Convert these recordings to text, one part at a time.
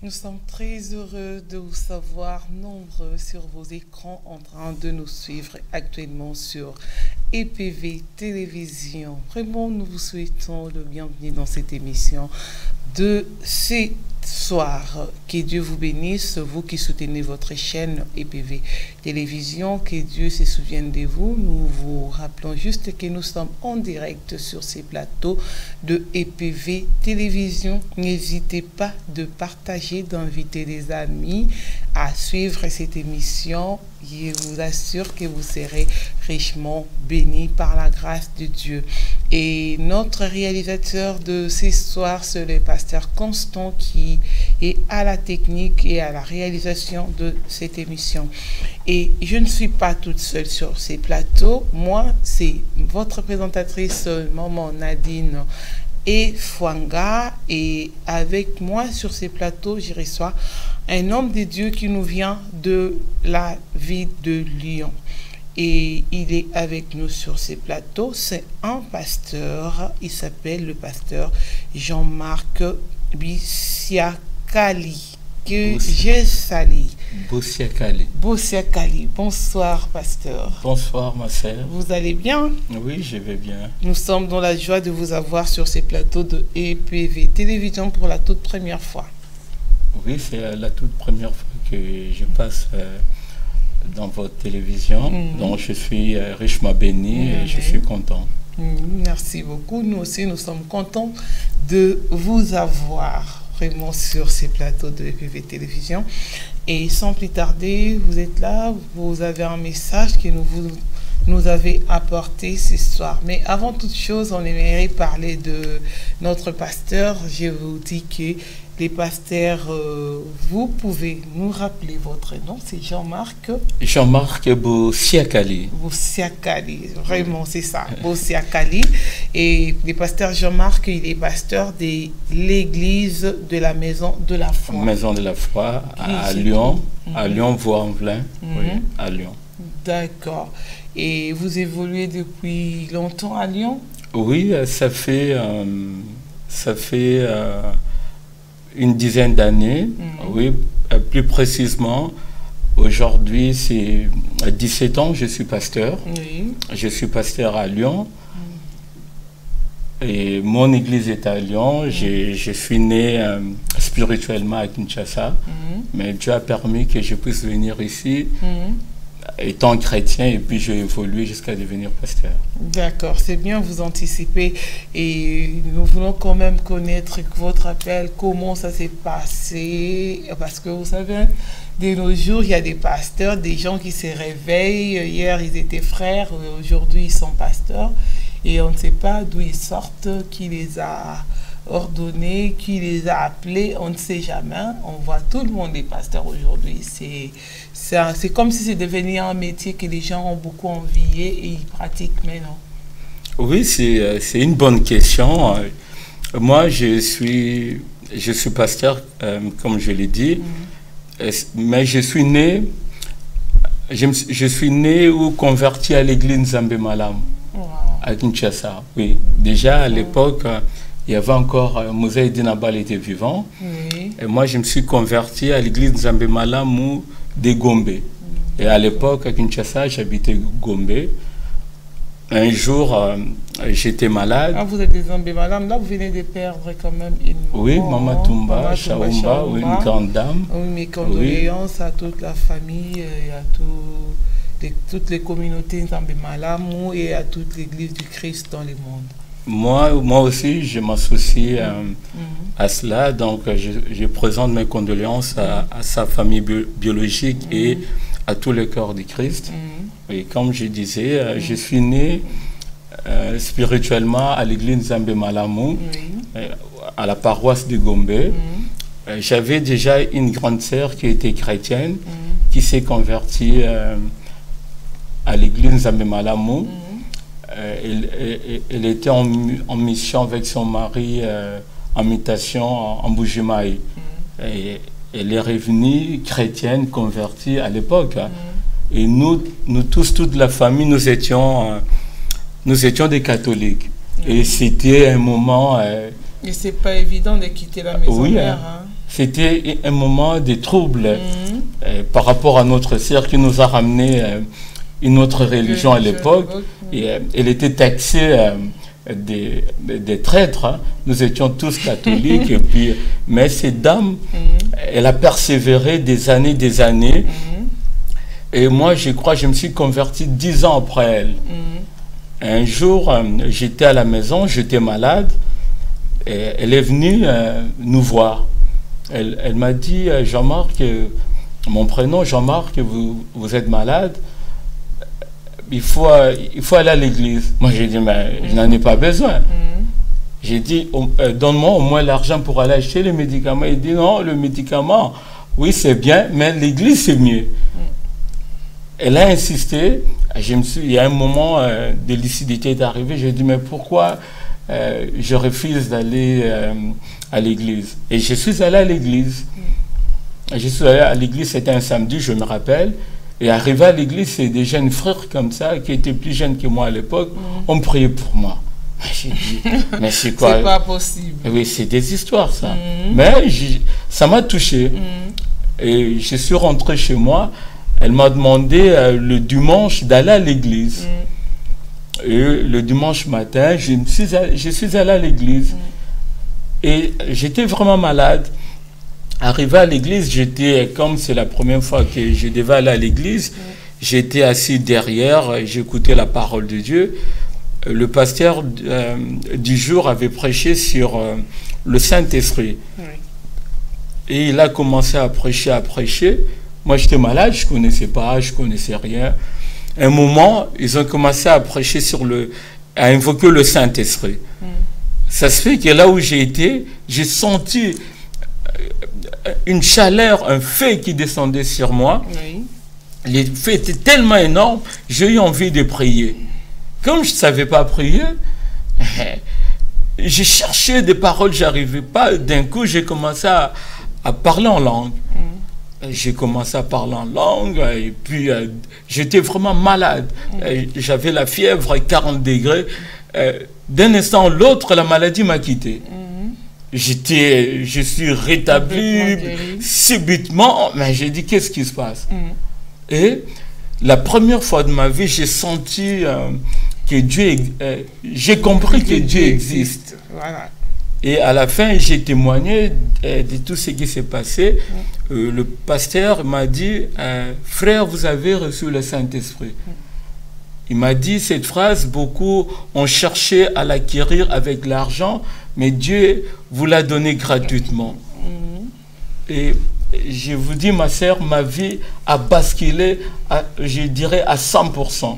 Nous sommes très heureux de vous savoir nombreux sur vos écrans en train de nous suivre actuellement sur EPV Télévision. Vraiment, nous vous souhaitons le bienvenu dans cette émission de ce soir. Que Dieu vous bénisse, vous qui soutenez votre chaîne EPV Télévision, que Dieu se souvienne de vous. Nous vous rappelons juste que nous sommes en direct sur ces plateaux de EPV Télévision. N'hésitez pas de partager, d'inviter des amis à suivre cette émission. Je vous assure que vous serez richement bénis par la grâce de Dieu. Et notre réalisateur de ce soir, c'est le pasteur Constant qui est à la technique et à la réalisation de cette émission. Et je ne suis pas toute seule sur ces plateaux. Moi, c'est votre présentatrice, maman Nadine et Fwanga. Et avec moi sur ces plateaux, je reçois un homme de Dieu qui nous vient de la ville de Lyon. Et il est avec nous sur ces plateaux. C'est un pasteur. Il s'appelle le pasteur Jean-Marc Bossiakali, que j'ai sali. Bossiakali. Bossiakali. Bonsoir, pasteur. Bonsoir, ma sœur. Vous allez bien? Oui, je vais bien. Nous sommes dans la joie de vous avoir sur ces plateaux de EPV Télévision pour la toute première fois. Oui, c'est la toute première fois que je passe dans votre télévision. Donc, je suis richement béni et je suis content. Merci beaucoup. Nous aussi, nous sommes contents de vous avoir vraiment sur ces plateaux de EPV Télévision. Et sans plus tarder, vous êtes là, vous avez un message que nous avez apporté ce soir. Mais avant toute chose, on aimerait parler de notre pasteur. Je vous dis que les pasteurs, vous pouvez nous rappeler votre nom, c'est Jean-Marc. Jean-Marc Bossiakali. Bossiakali, vraiment c'est ça, Bossiakali. Et le pasteur Jean-Marc, il est pasteur de l'église de la Maison de la Foi. Maison de la Foi à Lyon, à Lyon-Vaux-en-Velin, oui, à Lyon. D'accord. Et vous évoluez depuis longtemps à Lyon? Oui, ça fait une dizaine d'années, oui, plus précisément. Aujourd'hui, c'est 17 ans, je suis pasteur. Oui. Je suis pasteur à Lyon. Et mon église est à Lyon. Je suis né spirituellement à Kinshasa. Mais Dieu a permis que je puisse venir ici étant chrétien, et puis j'ai évolué jusqu'à devenir pasteur. D'accord, c'est bien, vous anticipez. Et nous voulons quand même connaître votre appel, comment ça s'est passé. Parce que vous savez, de nos jours, il y a des pasteurs, des gens qui se réveillent. Hier, ils étaient frères, aujourd'hui, ils sont pasteurs. Et on ne sait pas d'où ils sortent, qui les a ordonnés, qui les a appelés, on ne sait jamais. On voit tout le monde est pasteur aujourd'hui. C'est comme si c'est devenu un métier que les gens ont beaucoup envié et ils pratiquent maintenant. Oui, c'est une bonne question. Moi, je suis pasteur, comme je l'ai dit, mais je suis né ou converti à l'église Nzambe Malamu, à Kinshasa. Oui, déjà à l'époque, il y avait encore Moïse Dinabal était vivant. Oui. Et moi, je me suis converti à l'église Nzambe Malamu de Gombe. Et à l'époque, à Kinshasa, j'habitais Gombe. Un jour, j'étais malade. Ah, vous êtes des Nzambe Malamu, là, vous venez de perdre quand même une maman. Oui, Mama Tumba, Chaoumba, oui, une grande dame. Oui, mes condoléances à toute la famille et à toutes les communautés Nzambe Malamu et à toute l'église du Christ dans le monde. Moi aussi, je m'associe à cela, donc je présente mes condoléances à sa famille biologique et à tout le corps du Christ. Et comme je disais, je suis né spirituellement à l'église Nzambe Malamu, à la paroisse de Gombe. J'avais déjà une grande sœur qui était chrétienne, qui s'est convertie à l'église Nzambe Malamu. Elle était en mission avec son mari en mutation en Bujimaï. Elle est revenue chrétienne, convertie à l'époque. Et nous tous, toute la famille, nous étions des catholiques. Et c'était un moment... Et c'est pas évident de quitter la maison mère. Hein. c'était un moment de trouble par rapport à notre sœur qui nous a ramené une autre religion à l'époque. Et elle était taxée des traîtres. Hein. Nous étions tous catholiques. Et puis, mais cette dame, elle a persévéré des années. Et moi, je crois, je me suis converti 10 ans après elle. Un jour, j'étais à la maison, j'étais malade. Et elle est venue nous voir. Elle m'a dit, Jean-Marc, mon prénom, Jean-Marc, vous êtes malade. Il faut aller à l'église. Moi, j'ai dit, mais je n'en ai pas besoin. J'ai dit, donne-moi au moins l'argent pour aller acheter les médicaments. Il dit, non, le médicament, oui, c'est bien, mais l'église, c'est mieux. Elle a insisté. Il y a un moment de lucidité est arrivé. J'ai dit, mais pourquoi je refuse d'aller à l'église? Et je suis allé à l'église. Je suis allé à l'église, c'était un samedi, je me rappelle. Et arrivé à l'église, c'est des jeunes frères comme ça, qui étaient plus jeunes que moi à l'époque, ont prié pour moi. J'ai dit, mais c'est quoi? C'est pas possible. Oui, c'est des histoires, ça. Mais ça m'a touché. Et je suis rentré chez moi. Elle m'a demandé le dimanche d'aller à l'église. Et le dimanche matin, je suis allé à l'église. Et j'étais vraiment malade. Arrivé à l'église, j'étais, comme c'est la première fois que je devais aller à l'église, j'étais assis derrière, j'écoutais la parole de Dieu. Le pasteur du jour avait prêché sur le Saint-Esprit. Et il a commencé à prêcher. Moi, j'étais malade, je ne connaissais pas, je ne connaissais rien. À un moment, ils ont commencé à prêcher à invoquer le Saint-Esprit. Ça se fait que là où j'ai été, j'ai senti une chaleur, un feu qui descendait sur moi. Les feux étaient tellement énormes, j'ai eu envie de prier. Comme je ne savais pas prier, j'ai cherché des paroles, je n'arrivais pas. D'un coup, j'ai commencé à parler en langue. J'ai commencé à parler en langue et puis j'étais vraiment malade. J'avais la fièvre à 40 degrés. D'un instant à l'autre, la maladie m'a quitté. Je suis rétabli subitement, mais j'ai dit, qu'est-ce qui se passe? Et la première fois de ma vie, j'ai senti que Dieu, j'ai compris que Dieu existe. Voilà. Et à la fin, j'ai témoigné de tout ce qui s'est passé. Le pasteur m'a dit, frère, vous avez reçu le Saint-Esprit. Il m'a dit cette phrase, beaucoup ont cherché à l'acquérir avec l'argent, mais Dieu vous l'a donné gratuitement. Et je vous dis, ma sœur, ma vie a basculé, je dirais, à 100%.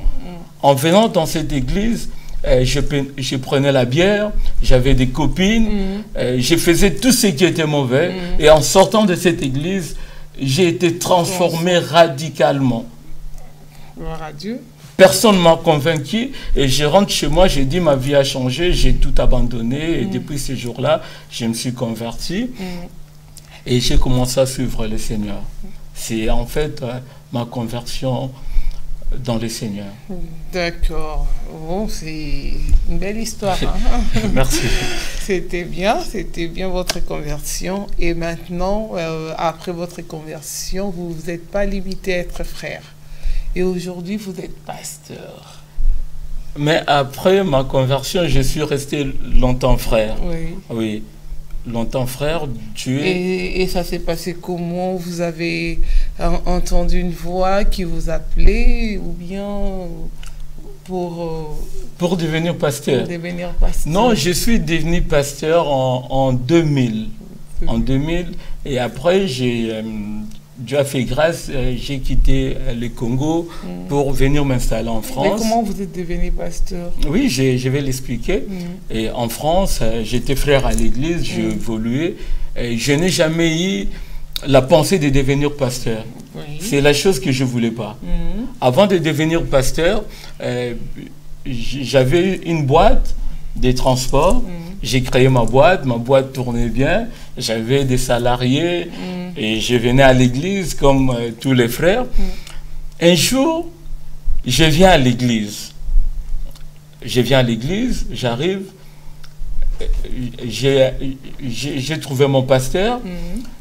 En venant dans cette église, je prenais la bière, j'avais des copines, je faisais tout ce qui était mauvais. Et en sortant de cette église, j'ai été transformé radicalement. Gloire à Dieu. Personne ne m'a convaincu et je rentre chez moi, j'ai dit ma vie a changé, j'ai tout abandonné et depuis ce jour-là, je me suis converti et j'ai commencé à suivre le Seigneur. C'est en fait ma conversion dans le Seigneur. D'accord. Bon, c'est une belle histoire. Hein? Merci. C'était bien votre conversion. Et maintenant, après votre conversion, vous vous êtes pas limité à être frère. Et aujourd'hui, vous êtes pasteur. Mais après ma conversion, je suis resté longtemps frère. Oui. Oui. Longtemps frère, Dieu. Et ça s'est passé comment? Vous avez entendu une voix qui vous appelait ou bien pour devenir pasteur? Pour devenir pasteur. Non, je suis devenu pasteur en 2000. En 2000. Et après, Dieu a fait grâce, j'ai quitté le Congo pour venir m'installer en France. Mais comment vous êtes devenu pasteur? Oui, je vais l'expliquer. Et en France, j'étais frère à l'église, j'ai évolué. Et je n'ai jamais eu la pensée de devenir pasteur. Oui. C'est la chose que je ne voulais pas. Avant de devenir pasteur, j'avais une boîte de transport. J'ai créé ma boîte tournait bien, j'avais des salariés et je venais à l'église comme tous les frères. Un jour, je viens à l'église, j'arrive, j'ai trouvé mon pasteur.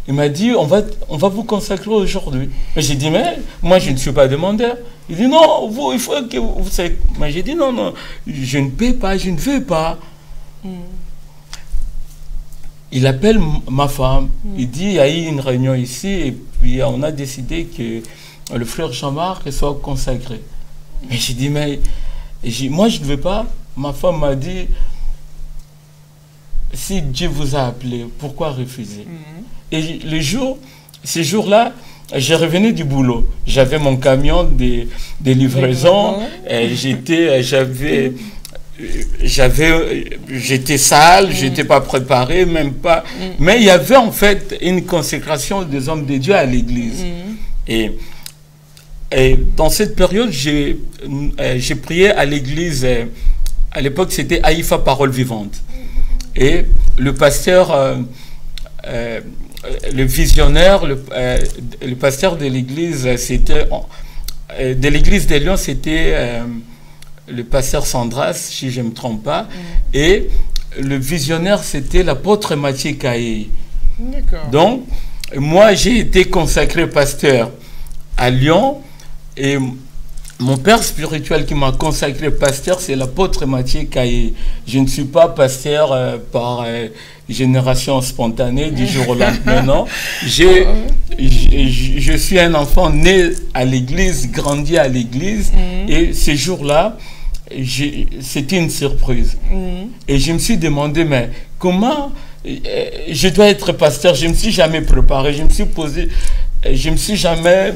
Il m'a dit, on va vous consacrer aujourd'hui. J'ai dit, mais moi, je ne suis pas demandeur. Il dit, non, il faut que vous... Mais j'ai dit, non, non, je ne peux pas, je ne veux pas. Il appelle ma femme. Il dit, il y a eu une réunion ici, et puis on a décidé que le frère Jean-Marc soit consacré. Mais j'ai dit, mais moi, je ne veux pas. Ma femme m'a dit, si Dieu vous a appelé, pourquoi refuser? Et ces jours-là, j'ai revenu du boulot. J'avais mon camion des livraisons. J'étais sale, j'étais pas préparé, même pas. Mais il y avait en fait une consécration des hommes de Dieu à l'église. Et dans cette période, j'ai prié à l'église. À l'époque, c'était Haïfa Parole Vivante. Et le pasteur, le visionnaire, le pasteur de l'église, c'était de l'église des Lions, c'était le pasteur Sandras, si je ne me trompe pas, et le visionnaire, c'était l'apôtre Mathieu Caillé. Donc, moi, j'ai été consacré pasteur à Lyon, et mon père spirituel qui m'a consacré pasteur, c'est l'apôtre Mathieu Caillé. Je ne suis pas pasteur par génération spontanée du jour au lendemain, non. Je suis un enfant né à l'église, grandi à l'église, et ce jour-là, c'était une surprise. Et je me suis demandé, mais comment je dois être pasteur? Je ne me suis jamais préparé, je me suis jamais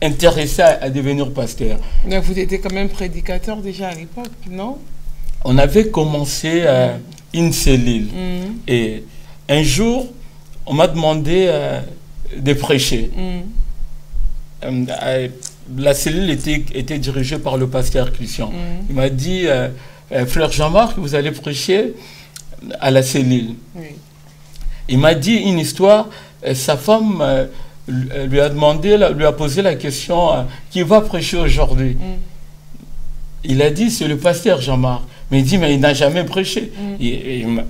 intéressé à devenir pasteur. Mais vous étiez quand même prédicateur déjà à l'époque, non? On avait commencé une cellule. Et un jour, on m'a demandé de prêcher. La cellule était dirigée par le pasteur Christian. Il m'a dit, frère Jean-Marc, vous allez prêcher à la cellule. Il m'a dit une histoire, sa femme lui a posé la question, qui va prêcher aujourd'hui? Il a dit, c'est le pasteur Jean-Marc. Mais il dit, mais il n'a jamais prêché. Il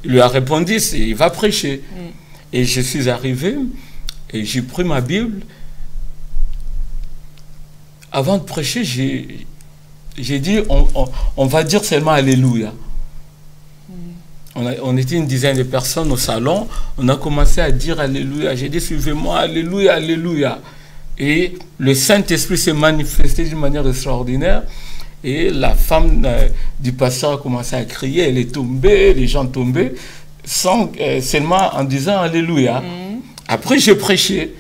lui a répondu, il va prêcher. Et je suis arrivé, et j'ai pris ma Bible. Avant de prêcher, j'ai dit, on va dire seulement Alléluia. On était une dizaine de personnes au salon. On a commencé à dire Alléluia. J'ai dit, suivez-moi, Alléluia, Alléluia. Et le Saint-Esprit s'est manifesté d'une manière extraordinaire. Et la femme du pasteur a commencé à crier. Elle est tombée, les gens tombaient, seulement en disant Alléluia. Après, j'ai prêché.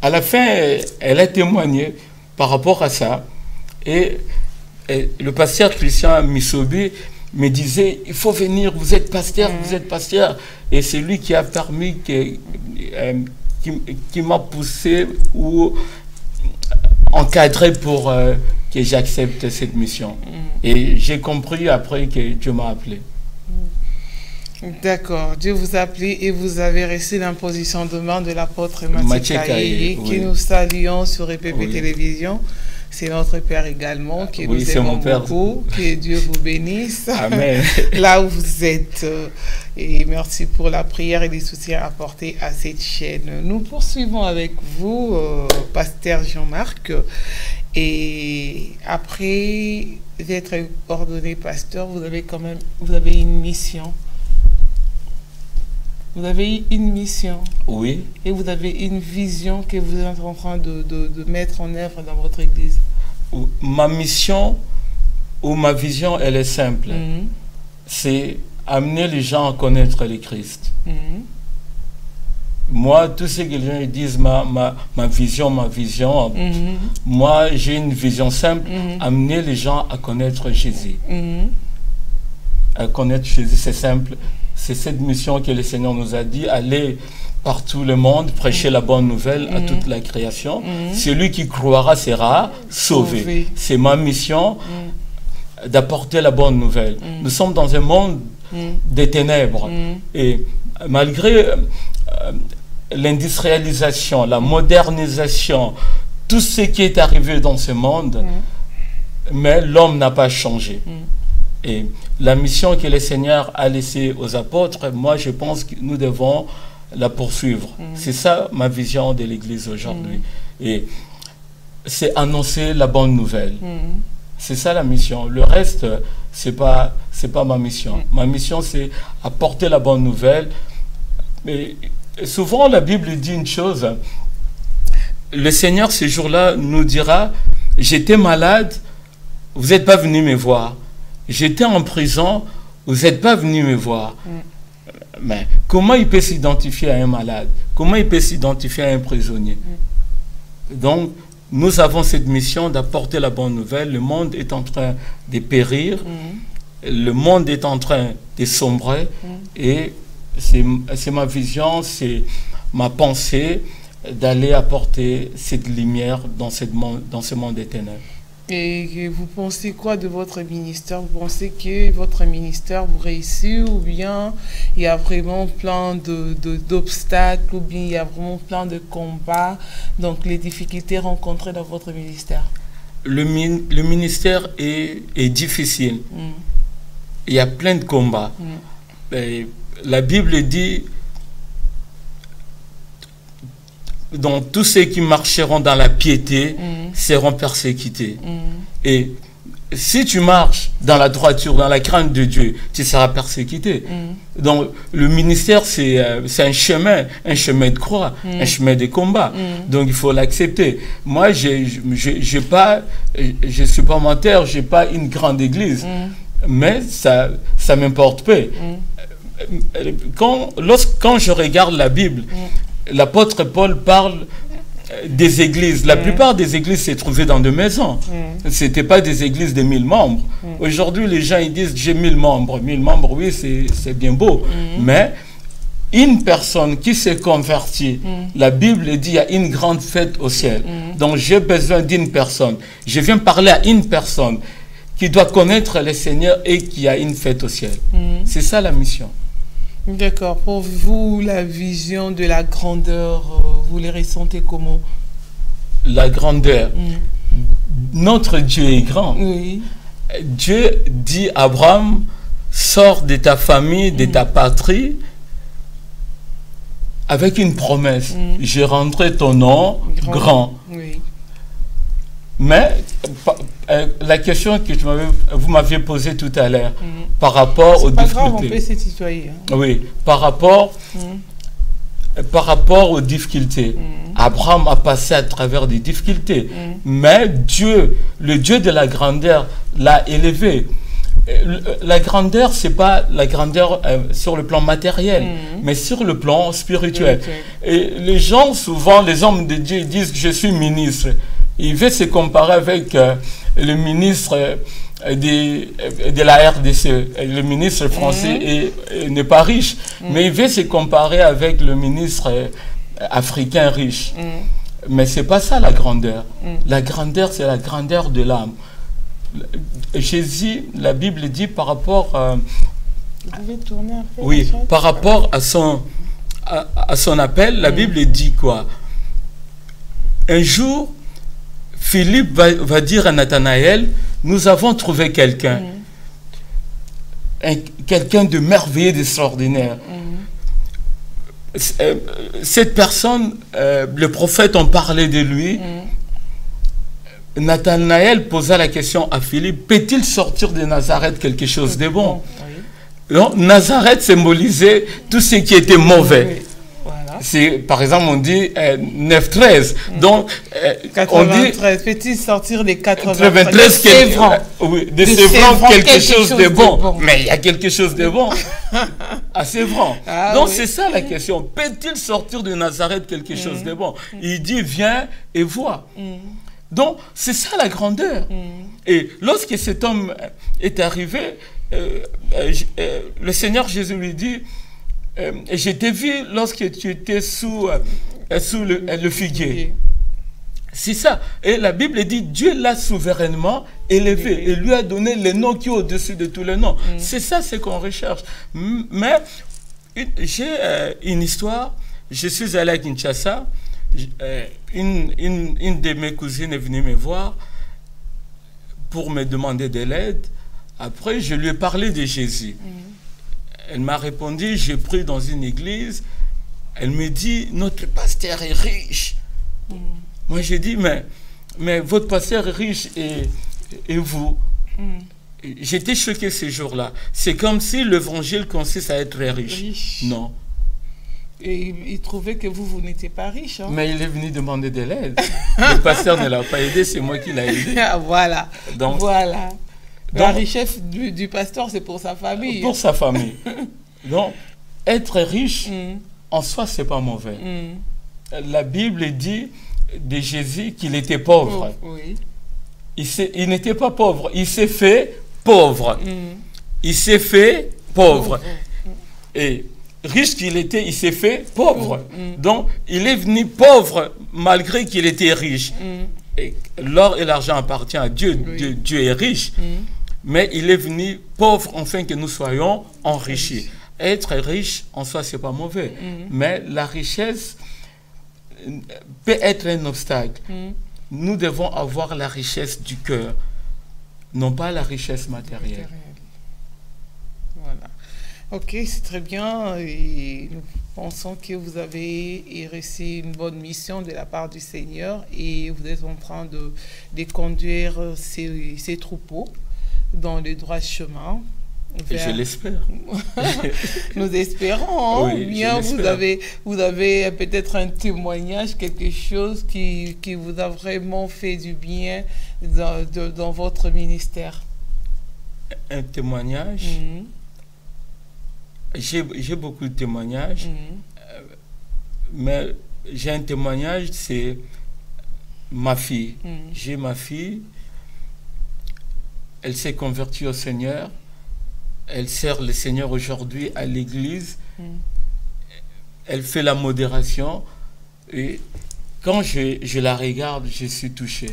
À la fin, elle a témoigné par rapport à ça. Et le pasteur Christian Missobi me disait, il faut venir, vous êtes pasteur, vous êtes pasteur. Et c'est lui qui a permis, qui m'a poussé ou encadré pour que j'accepte cette mission. Et j'ai compris après que Dieu m'a appelé. D'accord. Dieu vous a appelé et vous avez reçu l'imposition de main de l'apôtre Mathieu Caillé, qui nous saluons sur EPV Télévision. C'est notre Père également, qui nous aime beaucoup. Que Dieu vous bénisse. Amen. Là où vous êtes. Et merci pour la prière et les soutiens apportés à cette chaîne. Nous poursuivons avec vous, pasteur Jean-Marc. Et après d'être ordonné pasteur, vous avez une mission. Vous avez une mission. Oui. Et vous avez une vision que vous êtes en train de mettre en œuvre dans votre église. Ma mission ou ma vision, elle est simple. C'est amener les gens à connaître le Christ. Moi, tous ces que les gens disent ma vision, moi j'ai une vision simple, amener les gens à connaître Jésus. À connaître Jésus, c'est simple. C'est cette mission que le Seigneur nous a dit, aller par tout le monde, prêcher la bonne nouvelle à toute la création. Celui qui croira sera sauvé. C'est ma mission d'apporter la bonne nouvelle. Nous sommes dans un monde des ténèbres. Et malgré l'industrialisation, la modernisation, tout ce qui est arrivé dans ce monde, mais l'homme n'a pas changé. Et la mission que le Seigneur a laissée aux apôtres, moi je pense que nous devons la poursuivre. C'est ça ma vision de l'Église aujourd'hui. Et c'est annoncer la bonne nouvelle. C'est ça la mission. Le reste, c'est pas ma mission. Ma mission, c'est apporter la bonne nouvelle. Mais souvent, la Bible dit une chose. Le Seigneur, ce jour-là, nous dira, j'étais malade, vous n'êtes pas venu me voir. J'étais en prison, vous n'êtes pas venu me voir. Mais comment il peut s'identifier à un malade? Comment il peut s'identifier à un prisonnier? Donc, nous avons cette mission d'apporter la bonne nouvelle. Le monde est en train de périr. Le monde est en train de sombrer. Et c'est ma vision, c'est ma pensée d'aller apporter cette lumière dans ce monde des ténèbres. Et vous pensez quoi de votre ministère? Vous pensez que votre ministère vous réussit, ou bien il y a vraiment plein d'obstacles, ou bien il y a vraiment plein de combats, donc les difficultés rencontrées dans votre ministère? Le ministère est difficile. Il y a plein de combats. Et la Bible dit, donc tous ceux qui marcheront dans la piété seront persécutés. Et si tu marches dans la droiture, dans la crainte de Dieu, tu seras persécuté. Donc le ministère, c'est un chemin de croix, un chemin de combat. Donc il faut l'accepter. Moi, je suis pas menteur, j'ai pas une grande église, mais ça m'importe peu. Quand je regarde la Bible, l'apôtre Paul parle des églises. La plupart des églises s'est trouvées dans des maisons. Ce n'étaient pas des églises de 1000 membres. Aujourd'hui, les gens ils disent j'ai 1000 membres. 1000 membres, oui, c'est bien beau. Mais une personne qui s'est convertie, la Bible dit il y a une grande fête au ciel. Donc j'ai besoin d'une personne. Je viens parler à une personne qui doit connaître le Seigneur et qui a une fête au ciel. C'est ça la mission. D'accord. Pour vous, la vision de la grandeur, vous les ressentez comment? La grandeur. Notre Dieu est grand. Oui. Dieu dit à Abraham, sors de ta famille, de ta patrie, avec une promesse. Je rendrai ton nom grand. Oui. Mais la question que vous m'aviez posée tout à l'heure, par rapport aux difficultés. Grave, on peut se tutoyer. Oui, par rapport aux difficultés. Abraham a passé à travers des difficultés. Mais Dieu, le Dieu de la grandeur, l'a élevé. La grandeur, ce n'est pas la grandeur sur le plan matériel, mais sur le plan spirituel. Et les gens, souvent, les hommes de Dieu, disent que je suis ministre. Il veut se comparer avec le ministre de la RDC. Le ministre français n'est pas riche, mais il veut se comparer avec le ministre africain riche. Mais ce n'est pas ça la grandeur. La grandeur, c'est la grandeur de l'âme. Jésus, la Bible dit par rapport Vous pouvez tourner un peu. Oui, par rapport à son appel, la Bible dit quoi? Un jour, Philippe va dire à Nathanaël, nous avons trouvé quelqu'un. Quelqu'un de merveilleux, d'extraordinaire. Cette personne, le prophète en parlait de lui. Nathanaël posa la question à Philippe, peut-il sortir de Nazareth quelque chose de bon? Donc, Nazareth symbolisait tout ce qui était mauvais. C'est, par exemple, on dit 9-13. Donc, 93. Peut-il sortir des 93 de Sévran? Oui, de Sévran, quelque chose de bon. Mais il y a quelque chose de bon à Sévran. Donc, c'est ça la question. Peut-il sortir de Nazareth quelque chose de bon? Il dit, viens et vois. Donc, c'est ça la grandeur. Et lorsque cet homme est arrivé, le Seigneur Jésus lui dit, je t'ai vu lorsque tu étais sous le figuier. C'est ça. Et la Bible dit, Dieu l'a souverainement élevé et lui a donné le nom qui est au-dessus de tous les noms. C'est ça ce qu'on recherche. Mais j'ai une histoire. Je suis allé à Kinshasa. Une de mes cousines est venue me voir pour me demander de l'aide Après, je lui ai parlé de Jésus. Elle m'a répondu, j'ai pris dans une église. Elle me dit, notre pasteur est riche. Moi, j'ai dit, mais votre pasteur est riche et vous? J'étais choqué ce jour-là. C'est comme si l'évangile consiste à être très riche. Non. Et il trouvait que vous n'étiez pas riche. Hein? Mais il est venu demander de l'aide. Le pasteur ne l'a pas aidé, c'est moi qui l'ai aidé. Voilà. Donc, voilà. La richesse du pasteur, c'est pour sa famille. Pour sa famille. Donc, être riche, en soi, c'est pas mauvais. La Bible dit de Jésus qu'il était pauvre. Oui. Il n'était pas pauvre, il s'est fait pauvre. Il s'est fait pauvre. Et riche qu'il était, il s'est fait pauvre. Donc, il est venu pauvre malgré qu'il était riche. Et l'or et l'argent appartiennent à Dieu. Oui. Dieu est riche. Mais il est venu pauvre afin que nous soyons enrichis. Être riche, en soi, c'est pas mauvais. Mais la richesse peut être un obstacle. Nous devons avoir la richesse du cœur, non pas la richesse matérielle. Voilà. Ok, c'est très bien. Et nous pensons que vous avez reçu une bonne mission de la part du Seigneur et vous êtes en train de conduire ces troupeaux dans le droit chemin. Je l'espère. Nous espérons. Hein? Oui, Bien, vous avez peut-être un témoignage, quelque chose qui vous a vraiment fait du bien dans votre ministère. Un témoignage. J'ai beaucoup de témoignages, mais j'ai un témoignage, c'est ma fille. J'ai ma fille, elle s'est convertie au Seigneur. Elle sert le Seigneur aujourd'hui à l'église. Elle fait la modération. Et quand je la regarde, je suis touché.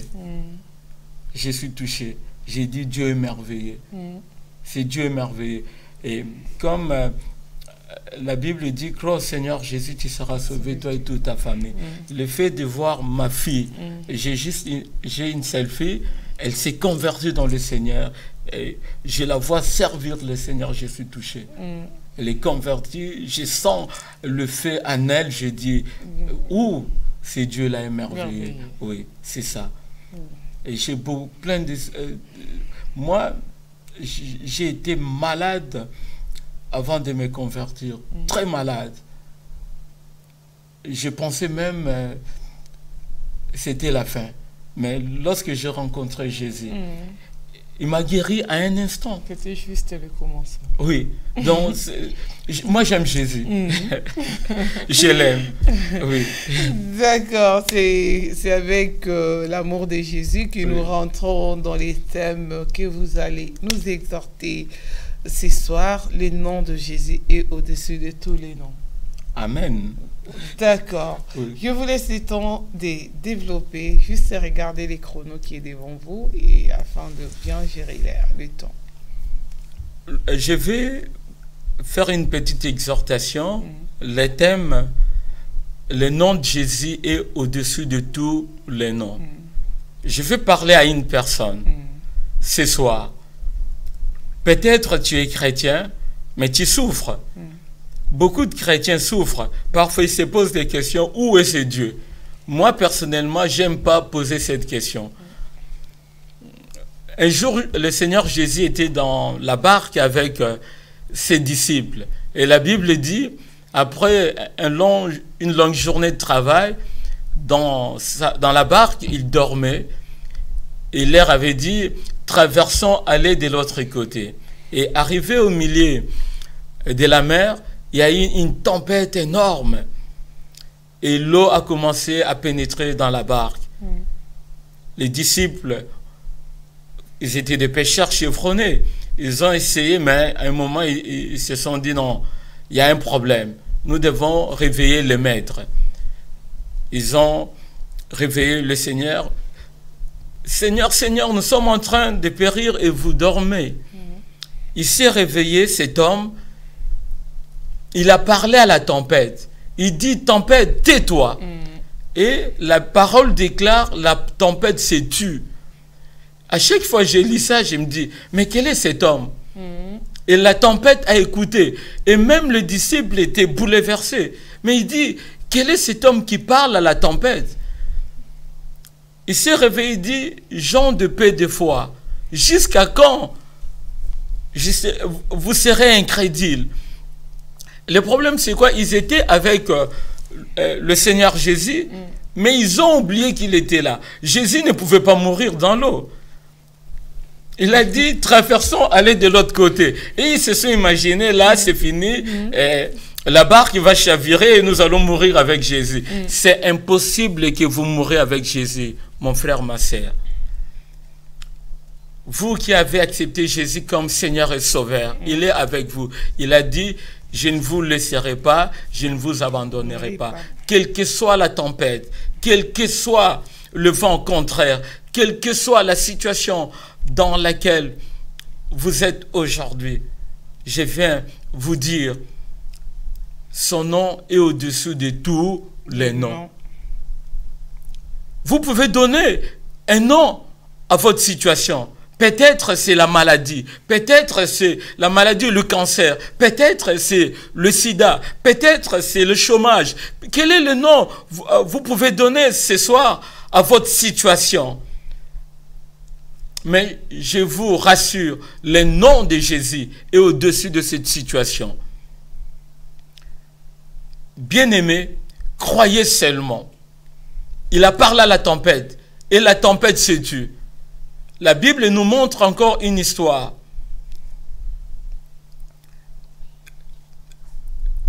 Je suis touché. J'ai dit, Dieu est merveilleux. C'est Dieu est merveilleux. Et comme la Bible dit, crois au Seigneur Jésus, tu seras sauvé, toi et toute ta famille. Le fait de voir ma fille, j'ai une seule fille, elle s'est convertie dans le Seigneur. Et je la vois servir le Seigneur, je suis touché. Elle est convertie, je sens le fait en elle, je dis, c'est Dieu là émerveillé. Oui, c'est ça. Et j'ai plein de... moi, j'ai été malade avant de me convertir, très malade. Je pensais même c'était la fin. Mais lorsque j'ai rencontré Jésus, il m'a guéri à un instant. C'était juste le commencement. Oui. Donc, moi, j'aime Jésus. Je l'aime. Oui. D'accord. C'est avec l'amour de Jésus que nous rentrons dans les thèmes que vous allez nous exhorter ce soir. Le nom de Jésus est au-dessus de tous les noms. Amen. D'accord. Oui. Je vous laisse le temps de développer, juste regarder les chronos qui est devant vous et afin de bien gérer le temps. Je vais faire une petite exhortation. Le thème, le nom de Jésus est au-dessus de tous les noms. Je vais parler à une personne ce soir. Peut-être tu es chrétien, mais tu souffres. Beaucoup de chrétiens souffrent. Parfois, ils se posent des questions. Où est ce Dieu? Moi, personnellement, j'aime pas poser cette question. Un jour, le Seigneur Jésus était dans la barque avec ses disciples. Et la Bible dit, après une longue journée de travail, dans la barque, il dormait. Et l'air avait dit, traversons, allez de l'autre côté. Et arrivé au milieu de la mer, il y a eu une tempête énorme et l'eau a commencé à pénétrer dans la barque. Les disciples, ils étaient des pêcheurs chevronnés. Ils ont essayé, mais à un moment, ils se sont dit non, il y a un problème. Nous devons réveiller le maître. Ils ont réveillé le Seigneur. Seigneur, Seigneur, nous sommes en train de périr et vous dormez. Il s'est réveillé, cet homme. Il a parlé à la tempête. Il dit, tempête, tais-toi. Et la parole déclare, la tempête s'est tue. À chaque fois que je lis ça, je me dis, mais quel est cet homme? Et la tempête a écouté. Et même le disciple était bouleversé. Mais il dit, quel est cet homme qui parle à la tempête? Il s'est réveillé, il dit, gens de paix de foi, jusqu'à quand vous serez incrédules? Le problème, c'est quoi? Ils étaient avec le Seigneur Jésus, mais ils ont oublié qu'il était là. Jésus ne pouvait pas mourir dans l'eau. Il a dit, traversons, allez de l'autre côté. Et ils se sont imaginés, là, c'est fini, la barque va chavirer et nous allons mourir avec Jésus. C'est impossible que vous mourrez avec Jésus, mon frère, ma sœur. Vous qui avez accepté Jésus comme Seigneur et Sauveur, il est avec vous. Il a dit, je ne vous laisserai pas, je ne vous abandonnerai pas. Quelle que soit la tempête, quel que soit le vent contraire, quelle que soit la situation dans laquelle vous êtes aujourd'hui, je viens vous dire, son nom est au-dessus de tous les noms. Vous pouvez donner un nom à votre situation. Peut-être c'est la maladie, peut-être c'est la maladie, le cancer, peut-être c'est le sida, peut-être c'est le chômage. Quel est le nom vous pouvez donner ce soir à votre situation? Mais je vous rassure, le nom de Jésus est au-dessus de cette situation. Bien-aimés, croyez seulement. Il a parlé à la tempête et la tempête se tue. La Bible nous montre encore une histoire.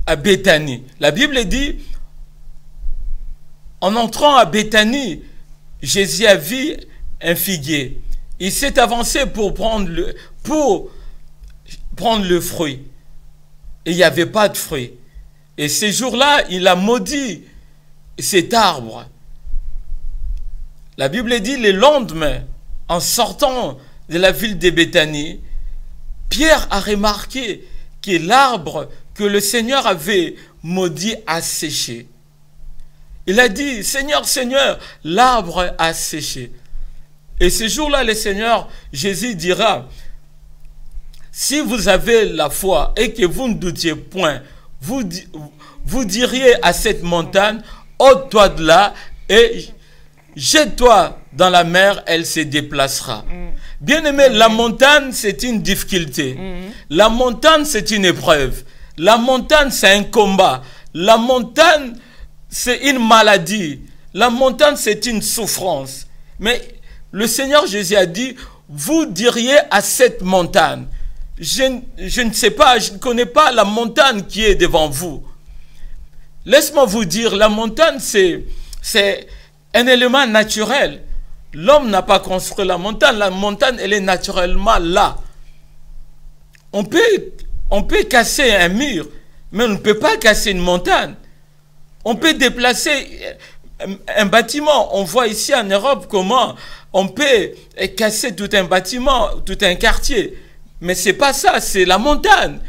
À Béthanie. La Bible dit, en entrant à Béthanie, Jésus a vu un figuier. Il s'est avancé pour prendre le fruit. Et il n'y avait pas de fruit. Et ces jours-là, il a maudit cet arbre. La Bible dit, le lendemain, en sortant de la ville de Béthanie, Pierre a remarqué que l'arbre que le Seigneur avait maudit a séché. Il a dit, Seigneur, Seigneur, l'arbre a séché. Et ce jour-là, le Seigneur, Jésus dira, si vous avez la foi et que vous ne doutiez point, vous diriez à cette montagne, ôte-toi de là et jette-toi dans la mer, elle se déplacera. Bien-aimé, la montagne, c'est une difficulté. La montagne, c'est une épreuve. La montagne, c'est un combat. La montagne, c'est une maladie. La montagne, c'est une souffrance. Mais le Seigneur Jésus a dit, vous diriez à cette montagne, je ne sais pas, je ne connais pas la montagne qui est devant vous. Laisse-moi vous dire, la montagne, c'est un élément naturel. L'homme n'a pas construit la montagne, elle est naturellement là. On peut casser un mur, mais on ne peut pas casser une montagne. On peut déplacer un bâtiment. On voit ici en Europe comment on peut casser tout un bâtiment, tout un quartier. Mais ce n'est pas ça, c'est la montagne.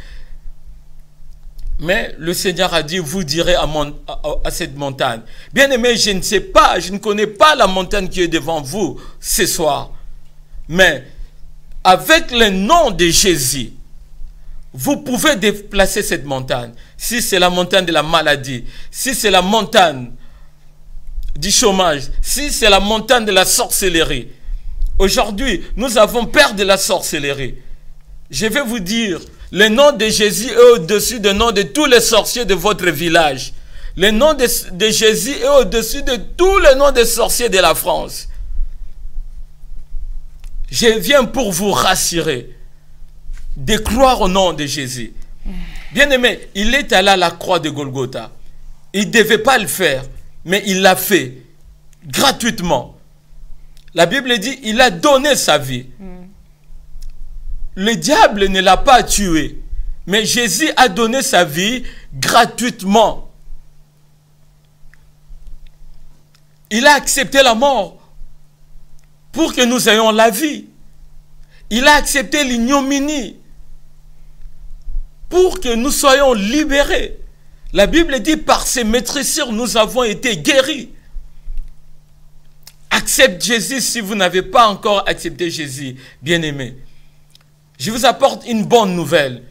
Mais le Seigneur a dit, vous direz à cette montagne. Bien-aimé, je ne sais pas, je ne connais pas la montagne qui est devant vous ce soir. Mais avec le nom de Jésus, vous pouvez déplacer cette montagne. Si c'est la montagne de la maladie, si c'est la montagne du chômage, si c'est la montagne de la sorcellerie. Aujourd'hui, nous avons peur de la sorcellerie. Je vais vous dire, le nom de Jésus est au-dessus du nom de tous les sorciers de votre village. Le nom de Jésus est au-dessus de tous les noms des sorciers de la France. Je viens pour vous rassurer de croire au nom de Jésus. Bien-aimé, il est allé à la croix de Golgotha. Il ne devait pas le faire, mais il l'a fait gratuitement. La Bible dit, il a donné sa vie. Le diable ne l'a pas tué, mais Jésus a donné sa vie gratuitement. Il a accepté la mort pour que nous ayons la vie. Il a accepté l'ignominie pour que nous soyons libérés. La Bible dit, par ses maîtrissures, nous avons été guéris. accepte Jésus si vous n'avez pas encore accepté Jésus, bien-aimé. Je vous apporte une bonne nouvelle.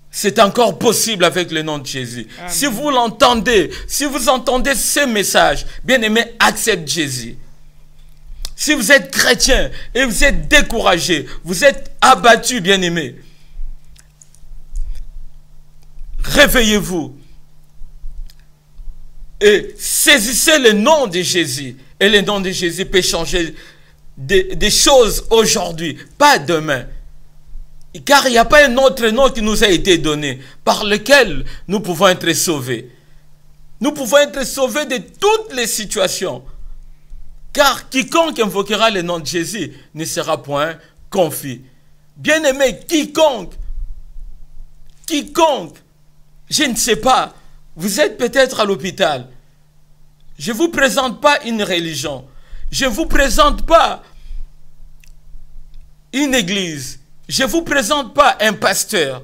C'est encore possible avec le nom de Jésus. Amen. Si vous l'entendez, si vous entendez ce message, bien-aimé, accepte Jésus. Si vous êtes chrétien et vous êtes découragé, vous êtes abattu, bien-aimé, réveillez-vous et saisissez le nom de Jésus. Et le nom de Jésus peut changer des choses aujourd'hui, pas demain. Car il n'y a pas un autre nom qui nous a été donné par lequel nous pouvons être sauvés. Nous pouvons être sauvés de toutes les situations. Car quiconque invoquera le nom de Jésus ne sera point confus. Bien-aimé, quiconque, je ne sais pas, vous êtes peut-être à l'hôpital. Je ne vous présente pas une religion. Je ne vous présente pas une église. Je ne vous présente pas un pasteur,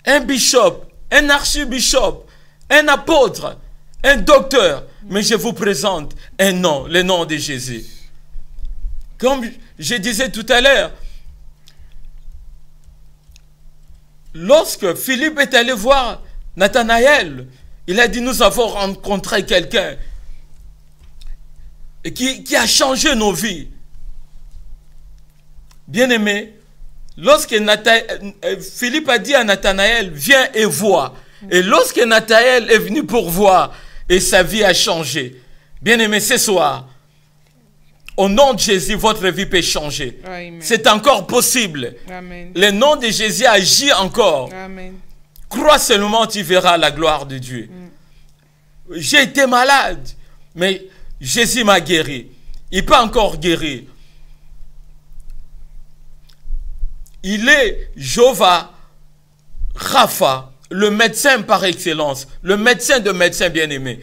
un bishop, un archibishop, un apôtre, un docteur, mais je vous présente un nom, le nom de Jésus. Comme je disais tout à l'heure, lorsque Philippe est allé voir Nathanaël, il a dit, nous avons rencontré quelqu'un qui a changé nos vies. Bien-aimé, lorsque Philippe a dit à Nathanaël, viens et vois. Et lorsque Nathanaël est venu pour voir, et sa vie a changé. Bien-aimé, ce soir, au nom de Jésus, votre vie peut changer. C'est encore possible. Amen. Le nom de Jésus agit encore. Amen. Crois seulement, tu verras la gloire de Dieu. J'ai été malade, mais Jésus m'a guéri. Il peut encore guérir. Il est Jéhovah Rapha, le médecin par excellence, le médecin de médecins bien-aimés.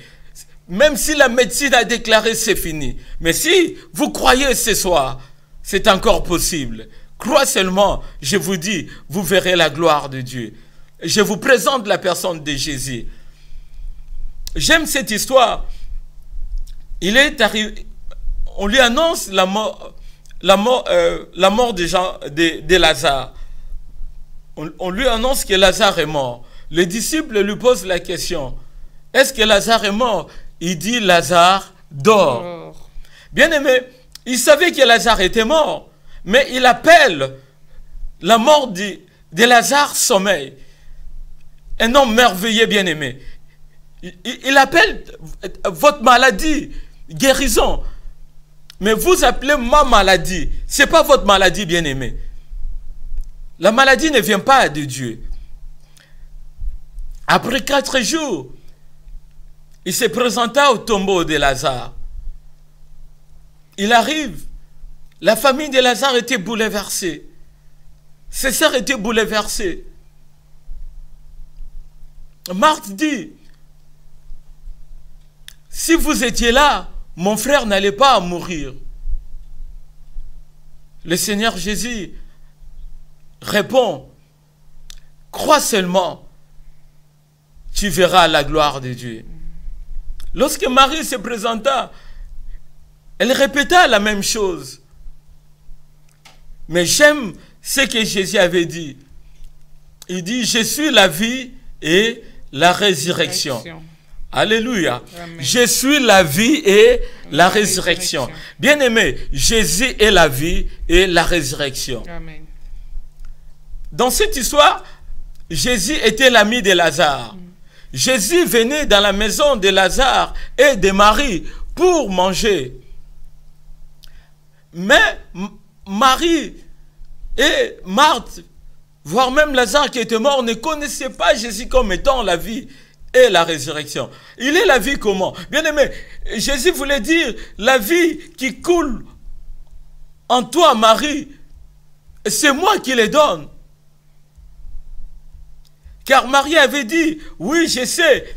Même si la médecine a déclaré c'est fini, mais si vous croyez ce soir, c'est encore possible. Crois seulement, je vous dis, vous verrez la gloire de Dieu. Je vous présente la personne de Jésus. J'aime cette histoire. Il est arrivé, on lui annonce la mort de Lazare. On lui annonce que Lazare est mort. Les disciples lui posent la question, est-ce que Lazare est mort? Il dit, Lazare dort. Bien-aimé, il savait que Lazare était mort, mais il appelle la mort de Lazare sommeil. Un homme merveilleux, bien-aimé. Il appelle votre maladie guérison. Mais vous appelez ma maladie. Ce n'est pas votre maladie, bien-aimé. La maladie ne vient pas de Dieu. Après 4 jours, il se présenta au tombeau de Lazare. Il arrive. La famille de Lazare était bouleversée. Ses sœurs étaient bouleversées. Marthe dit, si vous étiez là, mon frère n'allait pas mourir. Le Seigneur Jésus répond, crois seulement, tu verras la gloire de Dieu. Lorsque Marie se présenta, elle répéta la même chose. Mais j'aime ce que Jésus avait dit. Il dit, je suis la vie et la résurrection. Alléluia. Amen. Je suis la vie et la résurrection. Bien-aimé, Jésus est la vie et la résurrection. Amen. Dans cette histoire, Jésus était l'ami de Lazare. Jésus venait dans la maison de Lazare et de Marie pour manger. Mais Marie et Marthe, voire même Lazare qui était mort, ne connaissaient pas Jésus comme étant la vie et la résurrection. Il est la vie comment? Bien aimé, Jésus voulait dire la vie qui coule en toi, Marie, c'est moi qui les donne. Car Marie avait dit, oui, je sais,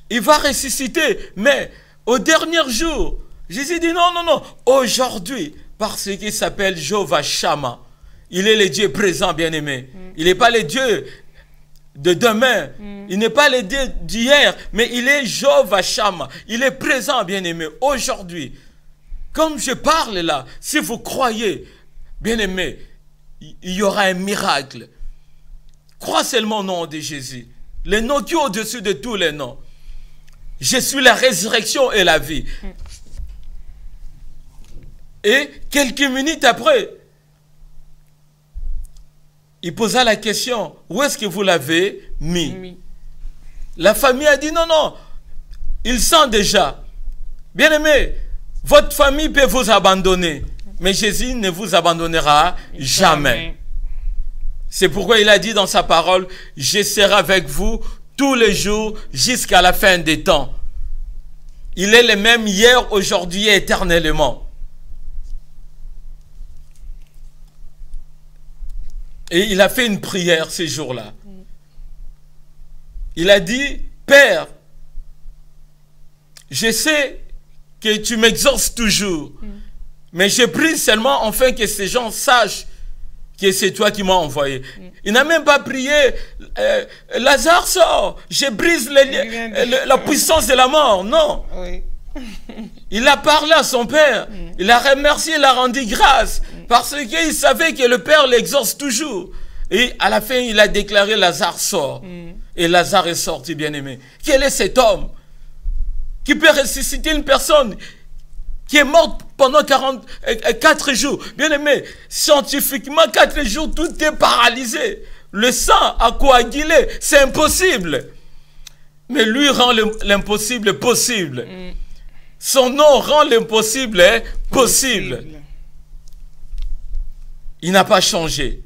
il va ressusciter, mais au dernier jour, Jésus dit non, non, non, aujourd'hui, parce qu'il s'appelle Jéhovah Shammah. Il est le Dieu présent, bien-aimé. Il n'est pas le Dieu de demain. Il n'est pas le Dieu d'hier, mais il est Jéhovah Shammah. Il est présent, bien-aimé, aujourd'hui. Comme je parle là, si vous croyez, bien-aimé, il y aura un miracle. Crois seulement au nom de Jésus. Le nom qui est au-dessus de tous les noms. Je suis la résurrection et la vie. Et quelques minutes après, il posa la question, où est-ce que vous l'avez mis? La famille a dit, non, non, il sent déjà. Bien-aimé, votre famille peut vous abandonner, mais Jésus ne vous abandonnera jamais. C'est pourquoi il a dit dans sa parole, je serai avec vous tous les jours jusqu'à la fin des temps. Il est le même hier, aujourd'hui et éternellement. Et il a fait une prière ce jour-là. Il a dit, Père, je sais que tu m'exauces toujours, mais je prie seulement enfin que ces gens sachent que c'est toi qui m'as envoyé. Il n'a même pas prié, Lazare sort, je brise la puissance de la mort. Non. Oui. Il a parlé à son père, il a remercié, il a rendu grâce, parce qu'il savait que le père l'exauce toujours. Et à la fin, il a déclaré, Lazare sort. Et Lazare est sorti, bien-aimé. Quel est cet homme qui peut ressusciter une personne qui est morte pendant 4 jours? Bien-aimé, scientifiquement, 4 jours, tout est paralysé. Le sang a coagulé, c'est impossible. Mais lui rend l'impossible possible. Son nom rend l'impossible possible. Il n'a pas changé.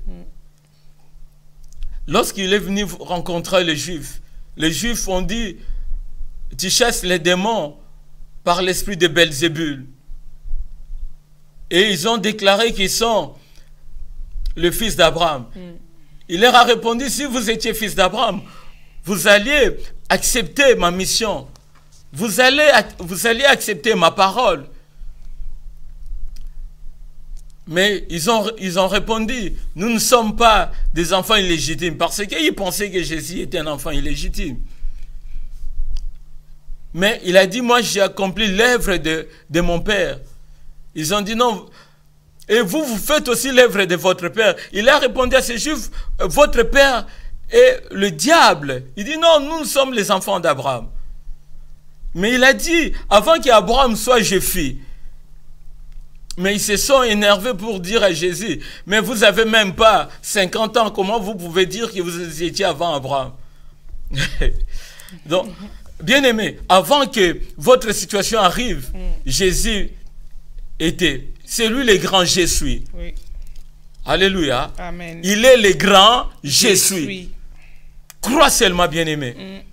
Lorsqu'il est venu rencontrer les Juifs ont dit, tu chasses les démons par l'esprit de Belzébul. Et ils ont déclaré qu'ils sont le fils d'Abraham. Il leur a répondu, si vous étiez fils d'Abraham, vous alliez accepter ma mission. Vous allez accepter ma parole. Mais ils ont répondu, nous ne sommes pas des enfants illégitimes, parce qu'ils pensaient que Jésus était un enfant illégitime. Mais il a dit, moi j'ai accompli l'œuvre de mon père. Ils ont dit non, et vous faites aussi l'œuvre de votre père. Il a répondu à ces Juifs, votre père est le diable. Il dit non, nous sommes les enfants d'Abraham. Mais il a dit, avant qu'Abraham soit Jésus. Mais ils se sont énervés pour dire à Jésus, mais vous n'avez même pas 50 ans, comment vous pouvez dire que vous étiez avant Abraham? Donc, bien aimé, avant que votre situation arrive, Jésus était, c'est lui le grand je suis. Oui. Alléluia. Amen. Il est le grand je suis. Crois seulement, bien aimé.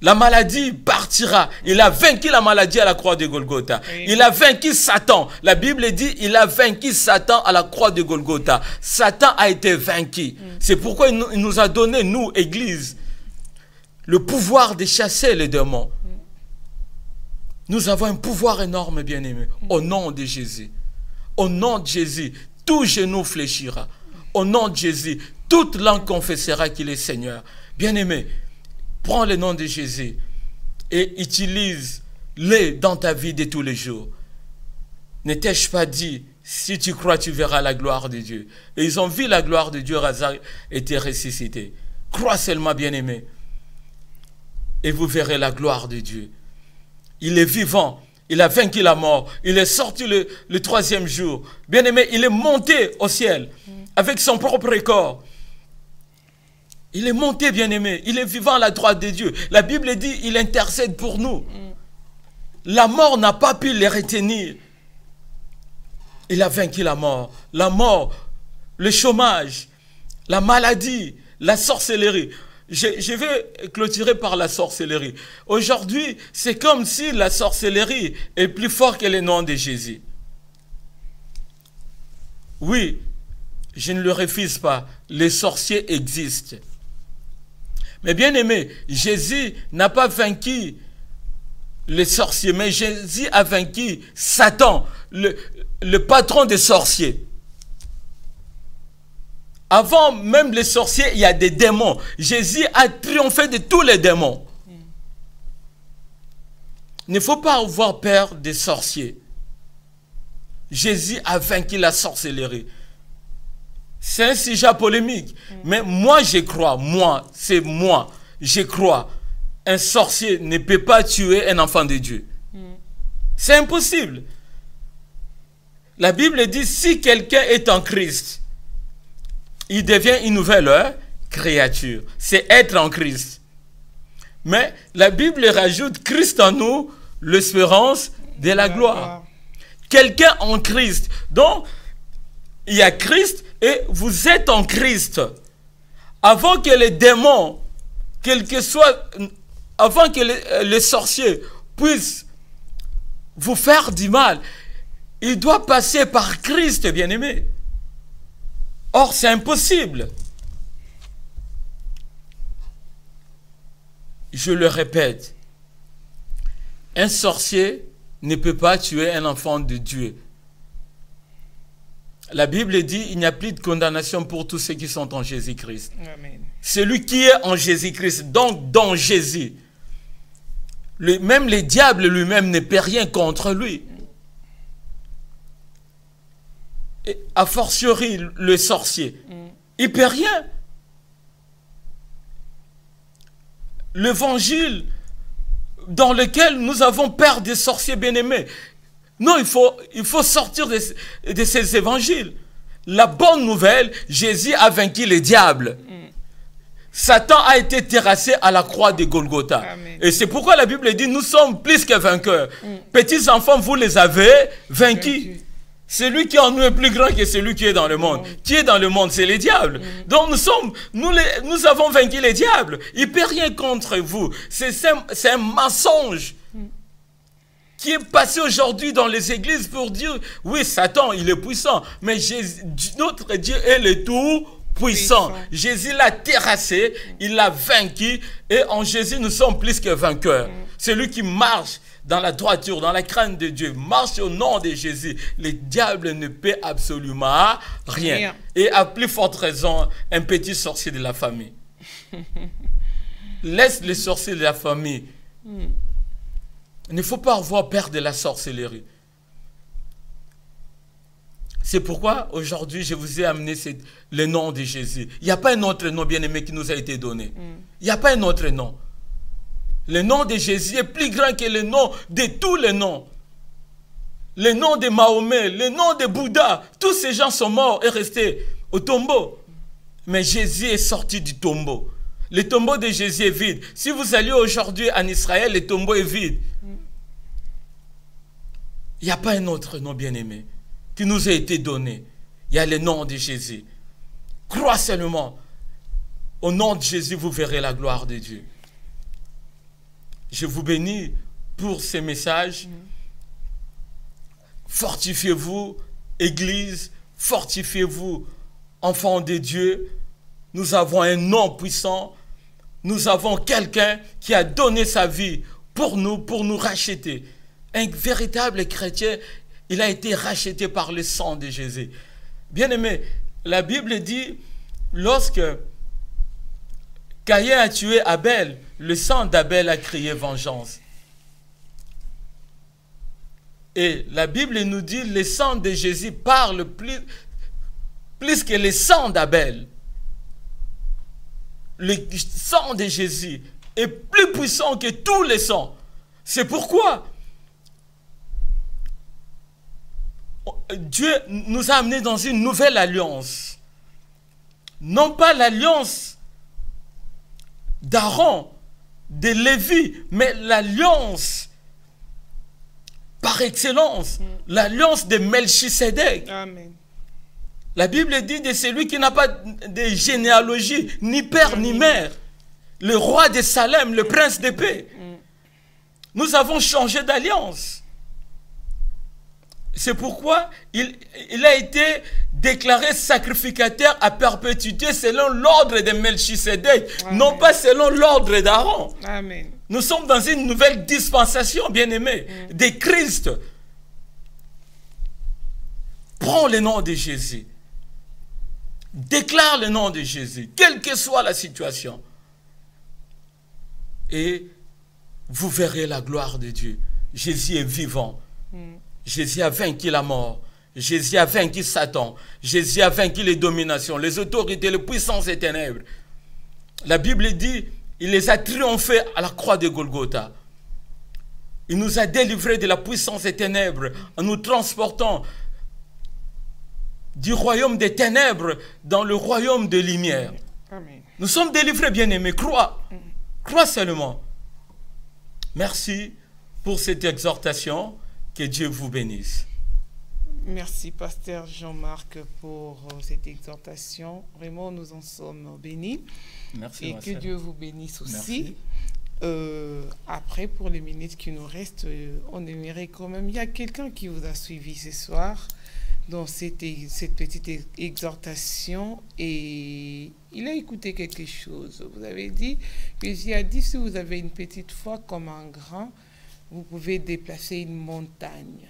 La maladie partira. Il a vaincu la maladie à la croix de Golgotha. Oui. Il a vaincu Satan. La Bible dit, il a vaincu Satan à la croix de Golgotha. Satan a été vaincu. C'est pourquoi il nous a donné, nous, Église, le pouvoir de chasser les démons. Nous avons un pouvoir énorme, bien-aimé. Au nom de Jésus. Au nom de Jésus, tout genou fléchira. Au nom de Jésus, toute langue confessera qu'il est Seigneur. Bien-aimé, prends le nom de Jésus et utilise-le dans ta vie de tous les jours. Ne t'ai-je pas dit, si tu crois, tu verras la gloire de Dieu. Et ils ont vu la gloire de Dieu, Lazare était ressuscité. Crois seulement, bien-aimé, et vous verrez la gloire de Dieu. Il est vivant, il a vaincu la mort, il est sorti le 3e jour. Bien-aimé, il est monté au ciel avec son propre corps. Il est monté, bien-aimé. Il est vivant à la droite de Dieu. La Bible dit, il intercède pour nous. La mort n'a pas pu les retenir. Il a vaincu la mort. La mort, le chômage, la maladie, la sorcellerie. Je vais clôturer par la sorcellerie. Aujourd'hui, c'est comme si la sorcellerie est plus forte que le nom de Jésus. Oui, je ne le refuse pas. Les sorciers existent. Mais bien aimé, Jésus n'a pas vaincu les sorciers, mais Jésus a vaincu Satan, le patron des sorciers. Avant même les sorciers, il y a des démons. Jésus a triomphé de tous les démons. Il ne faut pas avoir peur des sorciers. Jésus a vaincu la sorcellerie. C'est un sujet polémique. Mais moi, je crois, je crois. Un sorcier ne peut pas tuer un enfant de Dieu. C'est impossible. La Bible dit, si quelqu'un est en Christ, il devient une nouvelle créature. C'est être en Christ. Mais la Bible rajoute Christ en nous, l'espérance de la gloire. Quelqu'un en Christ. Donc, il y a Christ et vous êtes en Christ. Avant que les démons, avant que les sorciers puissent vous faire du mal, il doit passer par Christ, bien-aimé. Or, c'est impossible. Je le répète, un sorcier ne peut pas tuer un enfant de Dieu. La Bible dit, il n'y a plus de condamnation pour tous ceux qui sont en Jésus-Christ. Celui qui est en Jésus-Christ, donc dans Jésus, même le diable lui-même ne peut rien contre lui. Et a fortiori le sorcier, il ne peut rien. L'évangile dans lequel nous avons peur des sorciers bien-aimés. Non, il faut sortir de ces évangiles. La bonne nouvelle, Jésus a vaincu les diables. Satan a été terrassé à la croix de Golgotha. Amen. Et c'est pourquoi la Bible dit, nous sommes plus que vainqueurs. Petits enfants, vous les avez vaincus. Celui qui est en nous est plus grand que celui qui est dans le monde. Qui est dans le monde, c'est les diables. Donc nous avons vaincu les diables. Il ne peut rien contre vous. C'est un mensonge qui est passé aujourd'hui dans les églises pour dire, oui, Satan, il est puissant. Mais notre Dieu est le tout puissant. Jésus l'a terrassé, il l'a vaincu. Et en Jésus, nous sommes plus que vainqueurs. Celui qui marche dans la droiture, dans la crainte de Dieu, marche au nom de Jésus. Le diable ne peut absolument rien. Et à plus forte raison, un petit sorcier de la famille. Laisse les sorciers de la famille. Il ne faut pas avoir peur de la sorcellerie. C'est pourquoi aujourd'hui je vous ai amené le nom de Jésus. Il n'y a pas un autre nom bien-aimé qui nous a été donné. Il n'y a pas un autre nom. Le nom de Jésus est plus grand que le nom de tous les noms. Le nom de Mahomet, le nom de Bouddha, tous ces gens sont morts et restés au tombeau. Mais Jésus est sorti du tombeau. Le tombeau de Jésus est vide. Si vous allez aujourd'hui en Israël, le tombeau est vide. Il n'y a pas un autre nom bien-aimé qui nous a été donné. Il y a le nom de Jésus. Crois seulement. Au nom de Jésus, vous verrez la gloire de Dieu. Je vous bénis pour ces messages. Fortifiez-vous, Église. Fortifiez-vous, enfants de Dieu. Nous avons un nom puissant. Nous avons quelqu'un qui a donné sa vie pour nous racheter. Un véritable chrétien, il a été racheté par le sang de Jésus. Bien-aimé, la Bible dit, lorsque Caïn a tué Abel, le sang d'Abel a crié vengeance. Et la Bible nous dit, le sang de Jésus parle plus que le sang d'Abel. Le sang de Jésus est plus puissant que tous les sangs. C'est pourquoi Dieu nous a amenés dans une nouvelle alliance. Non pas l'alliance d'Aaron, de Lévi, mais l'alliance par excellence, l'alliance de Melchisédek. Amen. La Bible dit de celui qui n'a pas de généalogie, ni père ni mère, le roi de Salem, le prince de paix. Nous avons changé d'alliance. C'est pourquoi il a été déclaré sacrificateur à perpétuité selon l'ordre de Melchisédek, non pas selon l'ordre d'Aaron. Amen. Nous sommes dans une nouvelle dispensation, bien-aimés, de Christ. Prends le nom de Jésus. Déclare le nom de Jésus, quelle que soit la situation. Et vous verrez la gloire de Dieu. Jésus est vivant. Jésus a vaincu la mort. Jésus a vaincu Satan. Jésus a vaincu les dominations, les autorités, les puissances des ténèbres. La Bible dit, il les a triomphés à la croix de Golgotha. Il nous a délivrés de la puissance des ténèbres en nous transportant du royaume des ténèbres dans le royaume de lumière. Amen. Nous sommes délivrés, bien-aimés. Crois. Crois seulement. Merci pour cette exhortation. Que Dieu vous bénisse. Merci, pasteur Jean-Marc, pour cette exhortation. Vraiment, nous en sommes bénis. Merci. Et que Dieu vous bénisse aussi. Merci. Après, pour les minutes qui nous restent, on aimerait quand même... Il y a quelqu'un qui vous a suivi ce soir dans cette petite exhortation et il a écouté quelque chose. Vous avez dit, Jésus a dit, si vous avez une petite foi comme un grain, vous pouvez déplacer une montagne.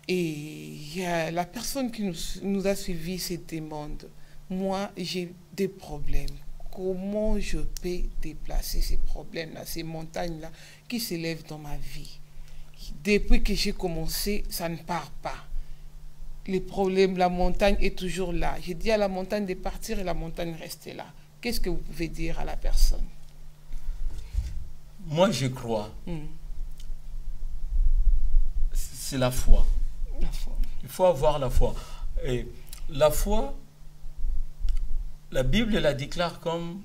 Et il y a la personne qui nous a suivi se demande, moi j'ai des problèmes. Comment je peux déplacer ces problèmes-là, ces montagnes-là qui s'élèvent dans ma vie? Depuis que j'ai commencé, ça ne part pas. Les problèmes, la montagne est toujours là. J'ai dit à la montagne de partir et la montagne reste là. Qu'est-ce que vous pouvez dire à la personne? Moi, je crois. C'est la foi. La foi. Il faut avoir la foi. Et la foi, la Bible la déclare comme,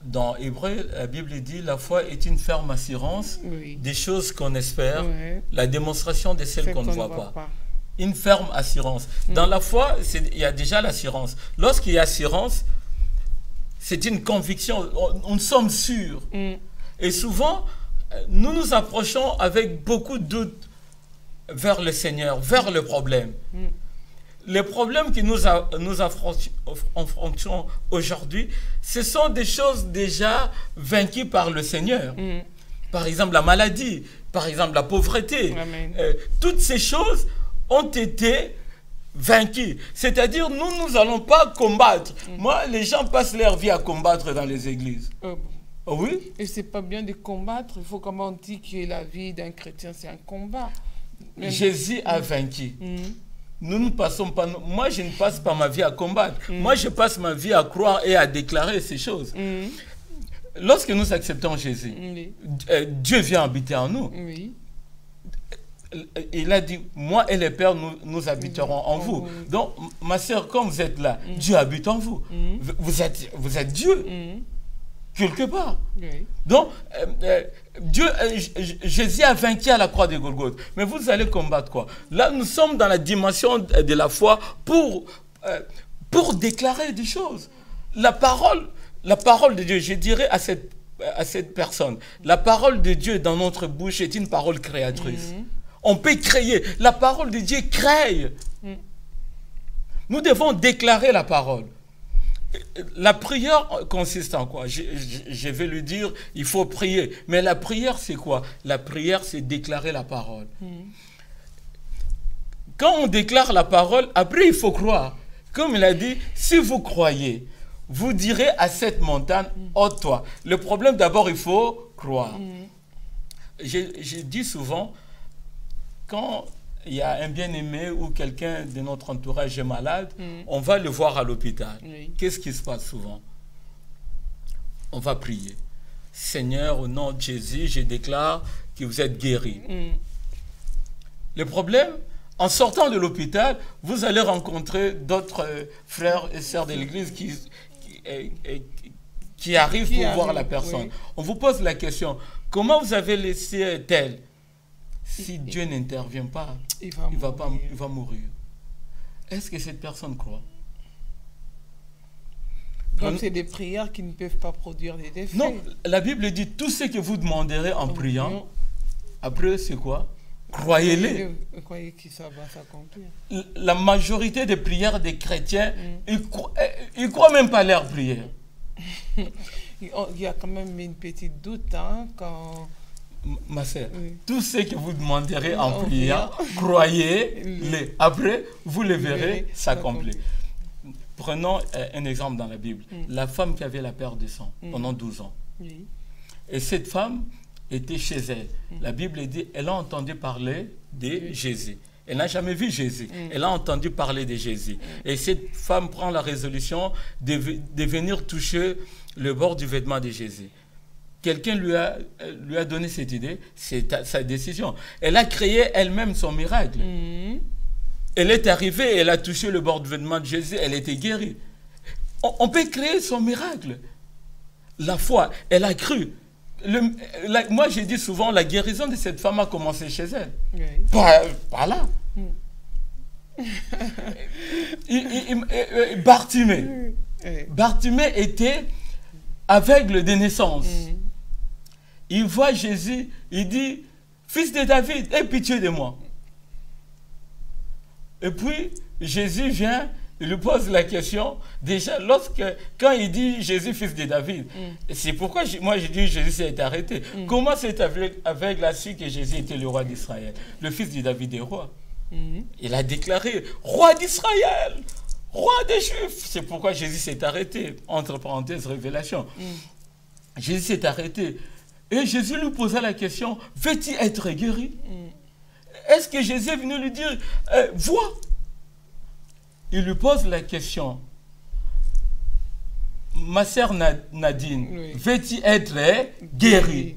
dans Hébreu, la Bible dit, la foi est une ferme assurance des choses qu'on espère, la démonstration de celles qu'on ne voit pas. Une ferme assurance. Dans la foi, il y a déjà l'assurance. Lorsqu'il y a assurance, c'est une conviction, nous sommes sûrs. Et souvent, nous nous approchons avec beaucoup de doutes vers le Seigneur, vers le problème. Les problèmes que nous affrontons aujourd'hui, ce sont des choses déjà vaincues par le Seigneur. Par exemple, la maladie, par exemple, la pauvreté. Toutes ces choses ont été vaincues. C'est-à-dire, nous n'allons pas combattre. Moi, les gens passent leur vie à combattre dans les églises. Oh oui? Et c'est pas bien de combattre. Il faut, comme on dit, que la vie d'un chrétien, c'est un combat. Jésus a vaincu. Nous ne passons pas... Moi, je ne passe pas ma vie à combattre. Moi, je passe ma vie à croire et à déclarer ces choses. Lorsque nous acceptons Jésus, Dieu vient habiter en nous. Il a dit, moi et les pères, nous habiterons en vous. Donc, ma sœur, quand vous êtes là, Dieu habite en vous. Vous êtes Dieu. Quelque part. Donc, Jésus a vaincu à la croix de Golgotha. Mais vous allez combattre quoi? Là, nous sommes dans la dimension de la foi pour déclarer des choses. La parole de Dieu, je dirais à cette personne, la parole de Dieu dans notre bouche est une parole créatrice. On peut créer. La parole de Dieu crée. Nous devons déclarer la parole. La prière consiste en quoi? Je vais lui dire, il faut prier. Mais la prière, c'est quoi? La prière, c'est déclarer la parole. Quand on déclare la parole, après, il faut croire. Comme il a dit, si vous croyez, vous direz à cette montagne, ôte-toi. Le problème, d'abord, il faut croire. Je dis souvent, quand il y a un bien-aimé ou quelqu'un de notre entourage est malade, on va le voir à l'hôpital. Qu'est-ce qui se passe souvent? On va prier. Seigneur, au nom de Jésus, je déclare que vous êtes guéri. Le problème, en sortant de l'hôpital, vous allez rencontrer d'autres frères et sœurs de l'église qui arrivent pour voir la personne. On vous pose la question, comment vous avez laissé tel? Si Dieu n'intervient pas, il va mourir. Est-ce que cette personne croit? Donc c'est des prières qui ne peuvent pas produire des effets. Non, la Bible dit tout ce que vous demanderez en priant, après c'est quoi? Croyez-les. Croyez que ça va s'accomplir. La majorité des prières des chrétiens, ils ne croient même pas leurs prières. Il y a quand même une petite doute quand ma sœur, tout ce que vous demanderez en priant, croyez-les. Après, vous le verrez s'accomplir. Prenons un exemple dans la Bible. La femme qui avait la perte de sang pendant 12 ans. Et cette femme était chez elle. La Bible dit, elle a entendu parler de Jésus. Elle n'a jamais vu Jésus. Elle a entendu parler de Jésus. Et cette femme prend la résolution de venir toucher le bord du vêtement de Jésus. Quelqu'un lui a donné cette idée, c'est sa décision. Elle a créé elle-même son miracle. Elle est arrivée, elle a touché le bord du vêtement de Jésus, elle était guérie. On peut créer son miracle. La foi, elle a cru. Moi, j'ai dit souvent, la guérison de cette femme a commencé chez elle. Par là. Bartimée était aveugle de naissance. Il voit Jésus, il dit, fils de David, aie pitié de moi. Et puis, Jésus vient, il lui pose la question, déjà, quand il dit Jésus, fils de David, c'est pourquoi moi je dis Jésus s'est arrêté. Comment cet aveugle a su que Jésus était le roi d'Israël, le fils de David est roi? Il a déclaré, roi d'Israël, roi des Juifs. C'est pourquoi Jésus s'est arrêté, entre parenthèses, révélation. Jésus s'est arrêté. Et Jésus lui posa la question, veux-tu être guéri? Est-ce que Jésus est venu lui dire, vois? Il lui pose la question, ma sœur Nadine, veux-tu être guéri?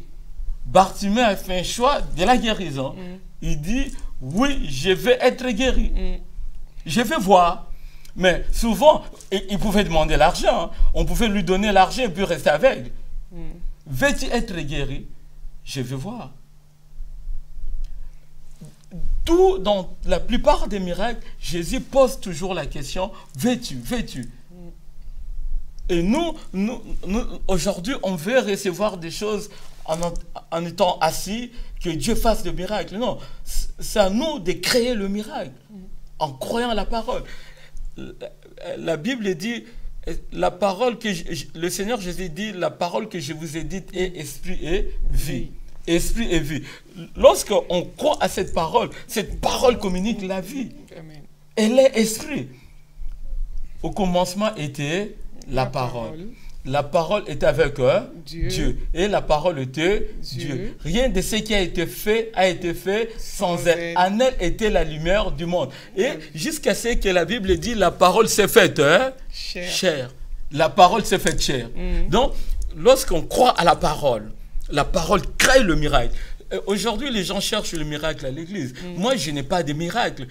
Bartimée a fait un choix de la guérison. Il dit, oui, je vais être guéri. Je vais voir. Mais souvent, il pouvait demander l'argent. On pouvait lui donner l'argent et puis rester aveugle. Veux-tu être guéri? Je vais voir. Tout, dans la plupart des miracles, Jésus pose toujours la question, veux-tu, veux-tu? Et nous aujourd'hui, on veut recevoir des choses en étant assis, que Dieu fasse le miracle. Non, c'est à nous de créer le miracle, en croyant la parole. La Bible dit, la parole que le Seigneur Jésus dit, la parole que je vous ai dite est esprit et vie. Esprit et vie. Lorsqu'on croit à cette parole communique la vie. Elle est esprit. Au commencement était la parole. La parole était avec Dieu. Et la parole était Dieu. Rien de ce qui a été fait sans elle. En elle était la lumière du monde. Et jusqu'à ce que la Bible dit, la parole s'est faite chair. La parole s'est faite chair. Donc, lorsqu'on croit à la parole crée le miracle. Aujourd'hui, les gens cherchent le miracle à l'église. Moi, je n'ai pas de miracle.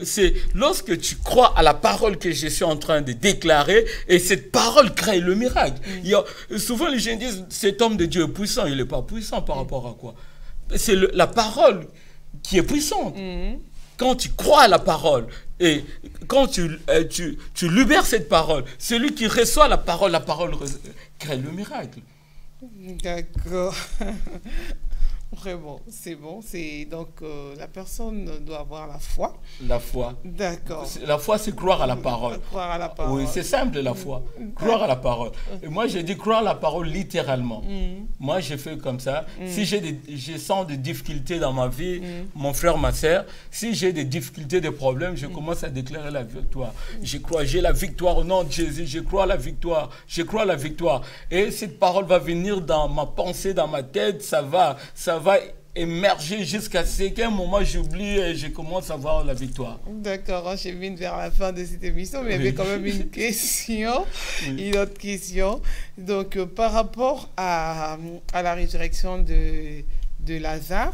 C'est lorsque tu crois à la parole que je suis en train de déclarer, et cette parole crée le miracle. Souvent, les gens disent, cet homme de Dieu est puissant. Il n'est pas puissant par rapport à quoi? C'est la parole qui est puissante. Quand tu crois à la parole, et quand tu libères cette parole, celui qui reçoit la parole crée le miracle. D'accord. Vraiment, c'est bon. Donc, la personne doit avoir la foi. La foi. D'accord. La foi, c'est croire à la parole. Croire à la parole. Oui, c'est simple, la foi. Croire à la parole. Et moi, j'ai dit croire à la parole littéralement. Moi, j'ai fait comme ça. Si je sens des difficultés dans ma vie, mon frère, ma soeur, si j'ai des difficultés, des problèmes, je commence à déclarer la victoire. Je crois, j'ai la victoire au nom de Jésus. Je crois à la victoire. Je crois à la victoire. Et cette parole va venir dans ma pensée, dans ma tête. Ça va émerger jusqu'à ce qu'à un moment j'oublie et je commence à voir la victoire. D'accord, on chemine vers la fin de cette émission, mais il y avait quand même une question, une autre question. Donc, par rapport à la résurrection de Lazare,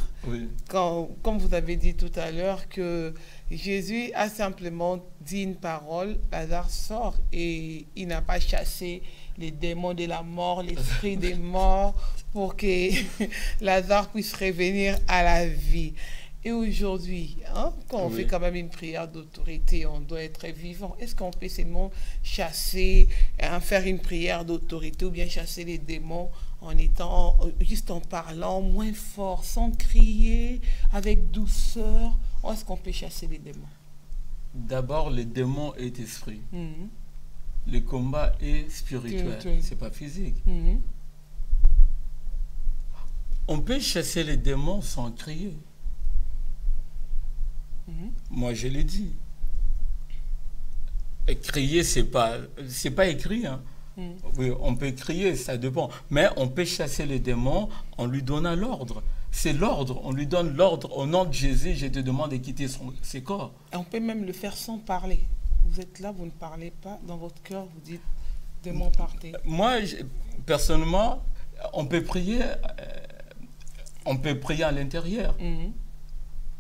comme vous avez dit tout à l'heure, que Jésus a simplement dit une parole, Lazare sort, et il n'a pas chassé les démons de la mort, l'esprit des morts, pour que Lazare puisse revenir à la vie. Et aujourd'hui, quand on fait quand même une prière d'autorité, on doit être vivant. Est-ce qu'on peut seulement chasser, faire une prière d'autorité, ou bien chasser les démons juste en parlant moins fort, sans crier, avec douceur? Est-ce qu'on peut chasser les démons? D'abord, les démons est esprit. Le combat est spirituel, c'est pas physique. On peut chasser les démons sans crier. Moi, je l'ai dit. Et crier, c'est pas écrit. Hein. Oui, on peut crier, ça dépend. Mais on peut chasser les démons en lui donnant l'ordre. C'est l'ordre. On lui donne l'ordre. Au nom de Jésus, je te demande de quitter ses corps. Et on peut même le faire sans parler. Vous êtes là, vous ne parlez pas. Dans votre cœur, vous dites, démon, partez. Moi, personnellement, on peut prier à l'intérieur.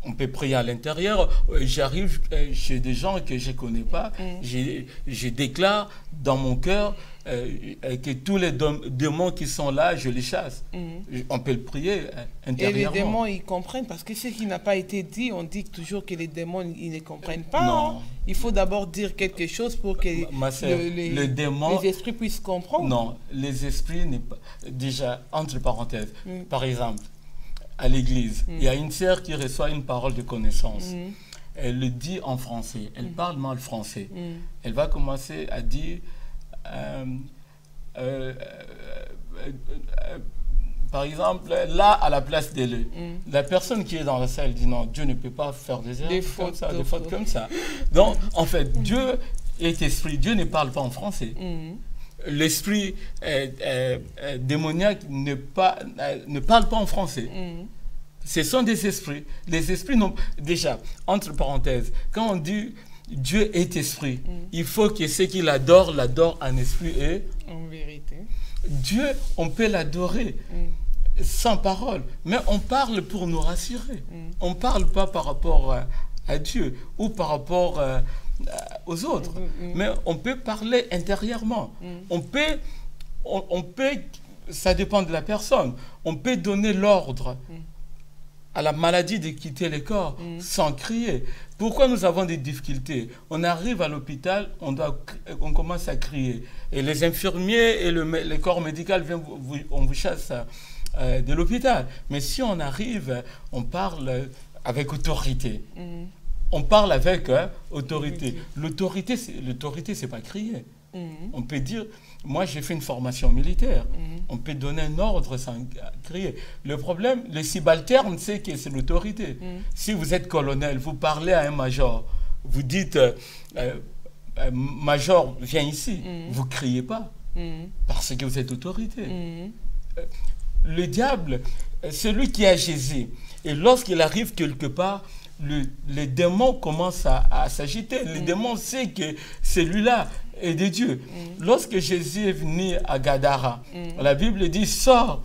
On peut prier à l'intérieur. J'arrive chez des gens que je ne connais pas. Je déclare dans mon cœur que tous les démons qui sont là, je les chasse. On peut le prier intérieurement. Et les démons, ils comprennent. Parce que ce qui n'a pas été dit, on dit toujours que les démons, ils ne comprennent pas. Non. Il faut d'abord dire quelque chose pour que les esprits puissent comprendre. Non, les esprits, déjà, entre parenthèses, par exemple, à l'église, il y a une sœur qui reçoit une parole de connaissance. Elle le dit en français. Elle parle mal français. Elle va commencer à dire, par exemple, là, à la place d'elle, la personne qui est dans la salle dit non, Dieu ne peut pas faire des erreurs comme ça, des fautes comme ça. Donc, en fait, Dieu est esprit. Dieu ne parle pas en français. L'esprit démoniaque ne parle pas en français. Ce sont des esprits. Les esprits n'ont... Déjà, entre parenthèses, quand on dit Dieu est esprit, il faut que ceux qui l'adorent en esprit et... En vérité. Dieu, on peut l'adorer sans parole, mais on parle pour nous rassurer. On ne parle pas par rapport à Dieu ou par rapport... aux autres, mais on peut parler intérieurement. On peut, ça dépend de la personne, on peut donner l'ordre à la maladie de quitter le corps sans crier. Pourquoi nous avons des difficultés? On arrive à l'hôpital, on commence à crier. Et les infirmiers et le corps médical viennent, on vous chasse de l'hôpital. Mais si on arrive, on parle avec autorité. On parle avec autorité. L'autorité, c'est pas crier. On peut dire, moi j'ai fait une formation militaire. On peut donner un ordre sans crier. Le problème, les subalternes, c'est que c'est l'autorité. Si vous êtes colonel, vous parlez à un major, vous dites, major, viens ici. Vous ne criez pas, parce que vous êtes autorité. Le diable, celui qui a Jésus, et lorsqu'il arrive quelque part, les démons commencent à s'agiter. Les démons savent que celui-là est de Dieu. Lorsque Jésus est venu à Gadara, la Bible dit, sort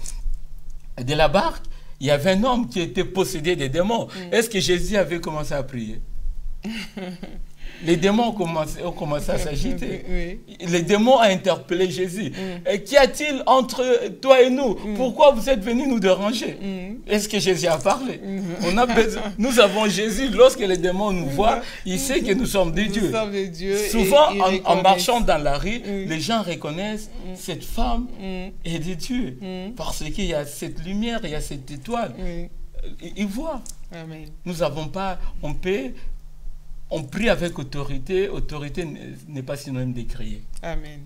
de la barque, il y avait un homme qui était possédé des démons. Est-ce que Jésus avait commencé à prier? Les démons ont commencé à s'agiter. Les démons ont interpellé Jésus. Qu'y a-t-il entre toi et nous? Pourquoi vous êtes venus nous déranger? Est-ce que Jésus a parlé? Nous avons Jésus. Lorsque les démons nous voient, ils savent que nous sommes des dieux. Souvent, en marchant dans la rue, les gens reconnaissent cette femme est de Dieu. Parce qu'il y a cette lumière, il y a cette étoile. Ils voient. Amen. Nous n'avons pas... On prie avec autorité. Autorité n'est pas synonyme de crier. Amen.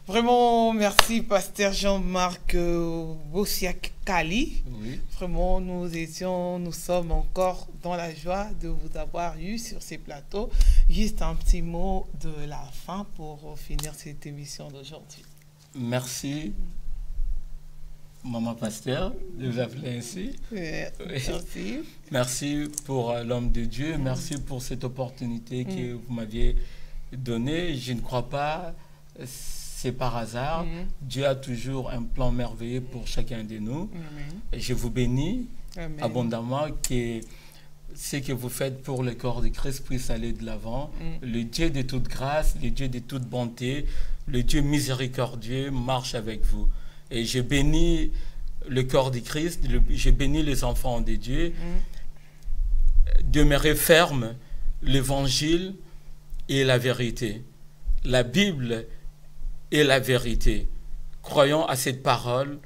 Vraiment, merci, Pasteur Jean-Marc Bossiak-Kali. Oui. Vraiment, nous sommes encore dans la joie de vous avoir eu sur ces plateaux. Juste un petit mot de la fin pour finir cette émission d'aujourd'hui. Merci, Maman Pasteur, de vous appeler ainsi. Merci. Merci pour l'homme de Dieu. Merci pour cette opportunité que vous m'aviez donnée. Je ne crois pas, c'est par hasard. Dieu a toujours un plan merveilleux pour chacun de nous. Et je vous bénis abondamment que ce que vous faites pour le corps de Christ puisse aller de l'avant. Le Dieu de toute grâce, le Dieu de toute bonté, le Dieu miséricordieux marche avec vous. Et je bénis le corps de Christ, je bénis les enfants de Dieu. Demeurez ferme, l'évangile et la vérité. La Bible est la vérité. Croyons à cette parole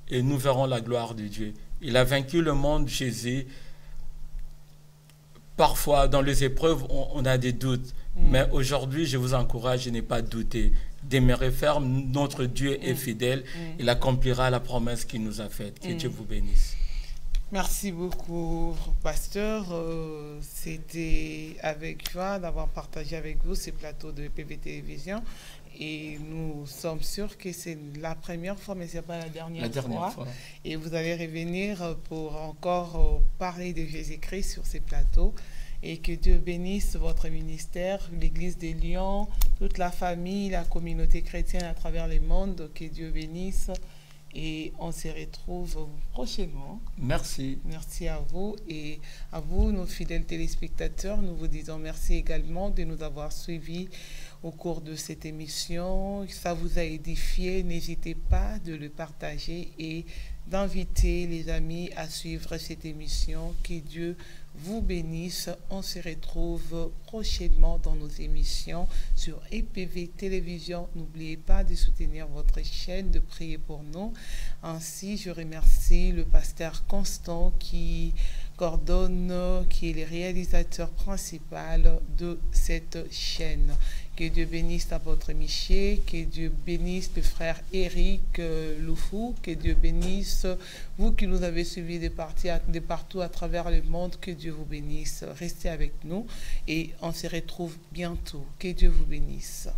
et nous verrons la gloire de Dieu. Il a vaincu le monde, Jésus. Parfois, dans les épreuves, on a des doutes. Mais aujourd'hui, je vous encourage à ne pas douter. Demeurez ferme, notre Dieu est fidèle. Il accomplira la promesse qu'il nous a faite. Que Dieu vous bénisse. Merci beaucoup, pasteur. C'était avec joie d'avoir partagé avec vous ce plateau de PV Télévision. Et nous sommes sûrs que c'est la première fois, mais ce n'est pas la dernière fois. Et vous allez revenir pour encore parler de Jésus-Christ sur ces plateaux. Et que Dieu bénisse votre ministère, l'Église de Lyon, toute la famille, la communauté chrétienne à travers le monde. Que Dieu bénisse. Et on se retrouve prochainement. Merci. Merci à vous et à vous, nos fidèles téléspectateurs. Nous vous disons merci également de nous avoir suivis au cours de cette émission. Ça vous a édifié. N'hésitez pas de le partager et d'inviter les amis à suivre cette émission. Que Dieu vous bénisse. On se retrouve prochainement dans nos émissions sur EPV Télévision. N'oubliez pas de soutenir votre chaîne, de prier pour nous. Ainsi, je remercie le pasteur Constant qui coordonne, qui est le réalisateur principal de cette chaîne. Que Dieu bénisse l'apôtre Miché, que Dieu bénisse le frère Eric Loufou, que Dieu bénisse vous qui nous avez suivis de partout à travers le monde, que Dieu vous bénisse. Restez avec nous et on se retrouve bientôt. Que Dieu vous bénisse.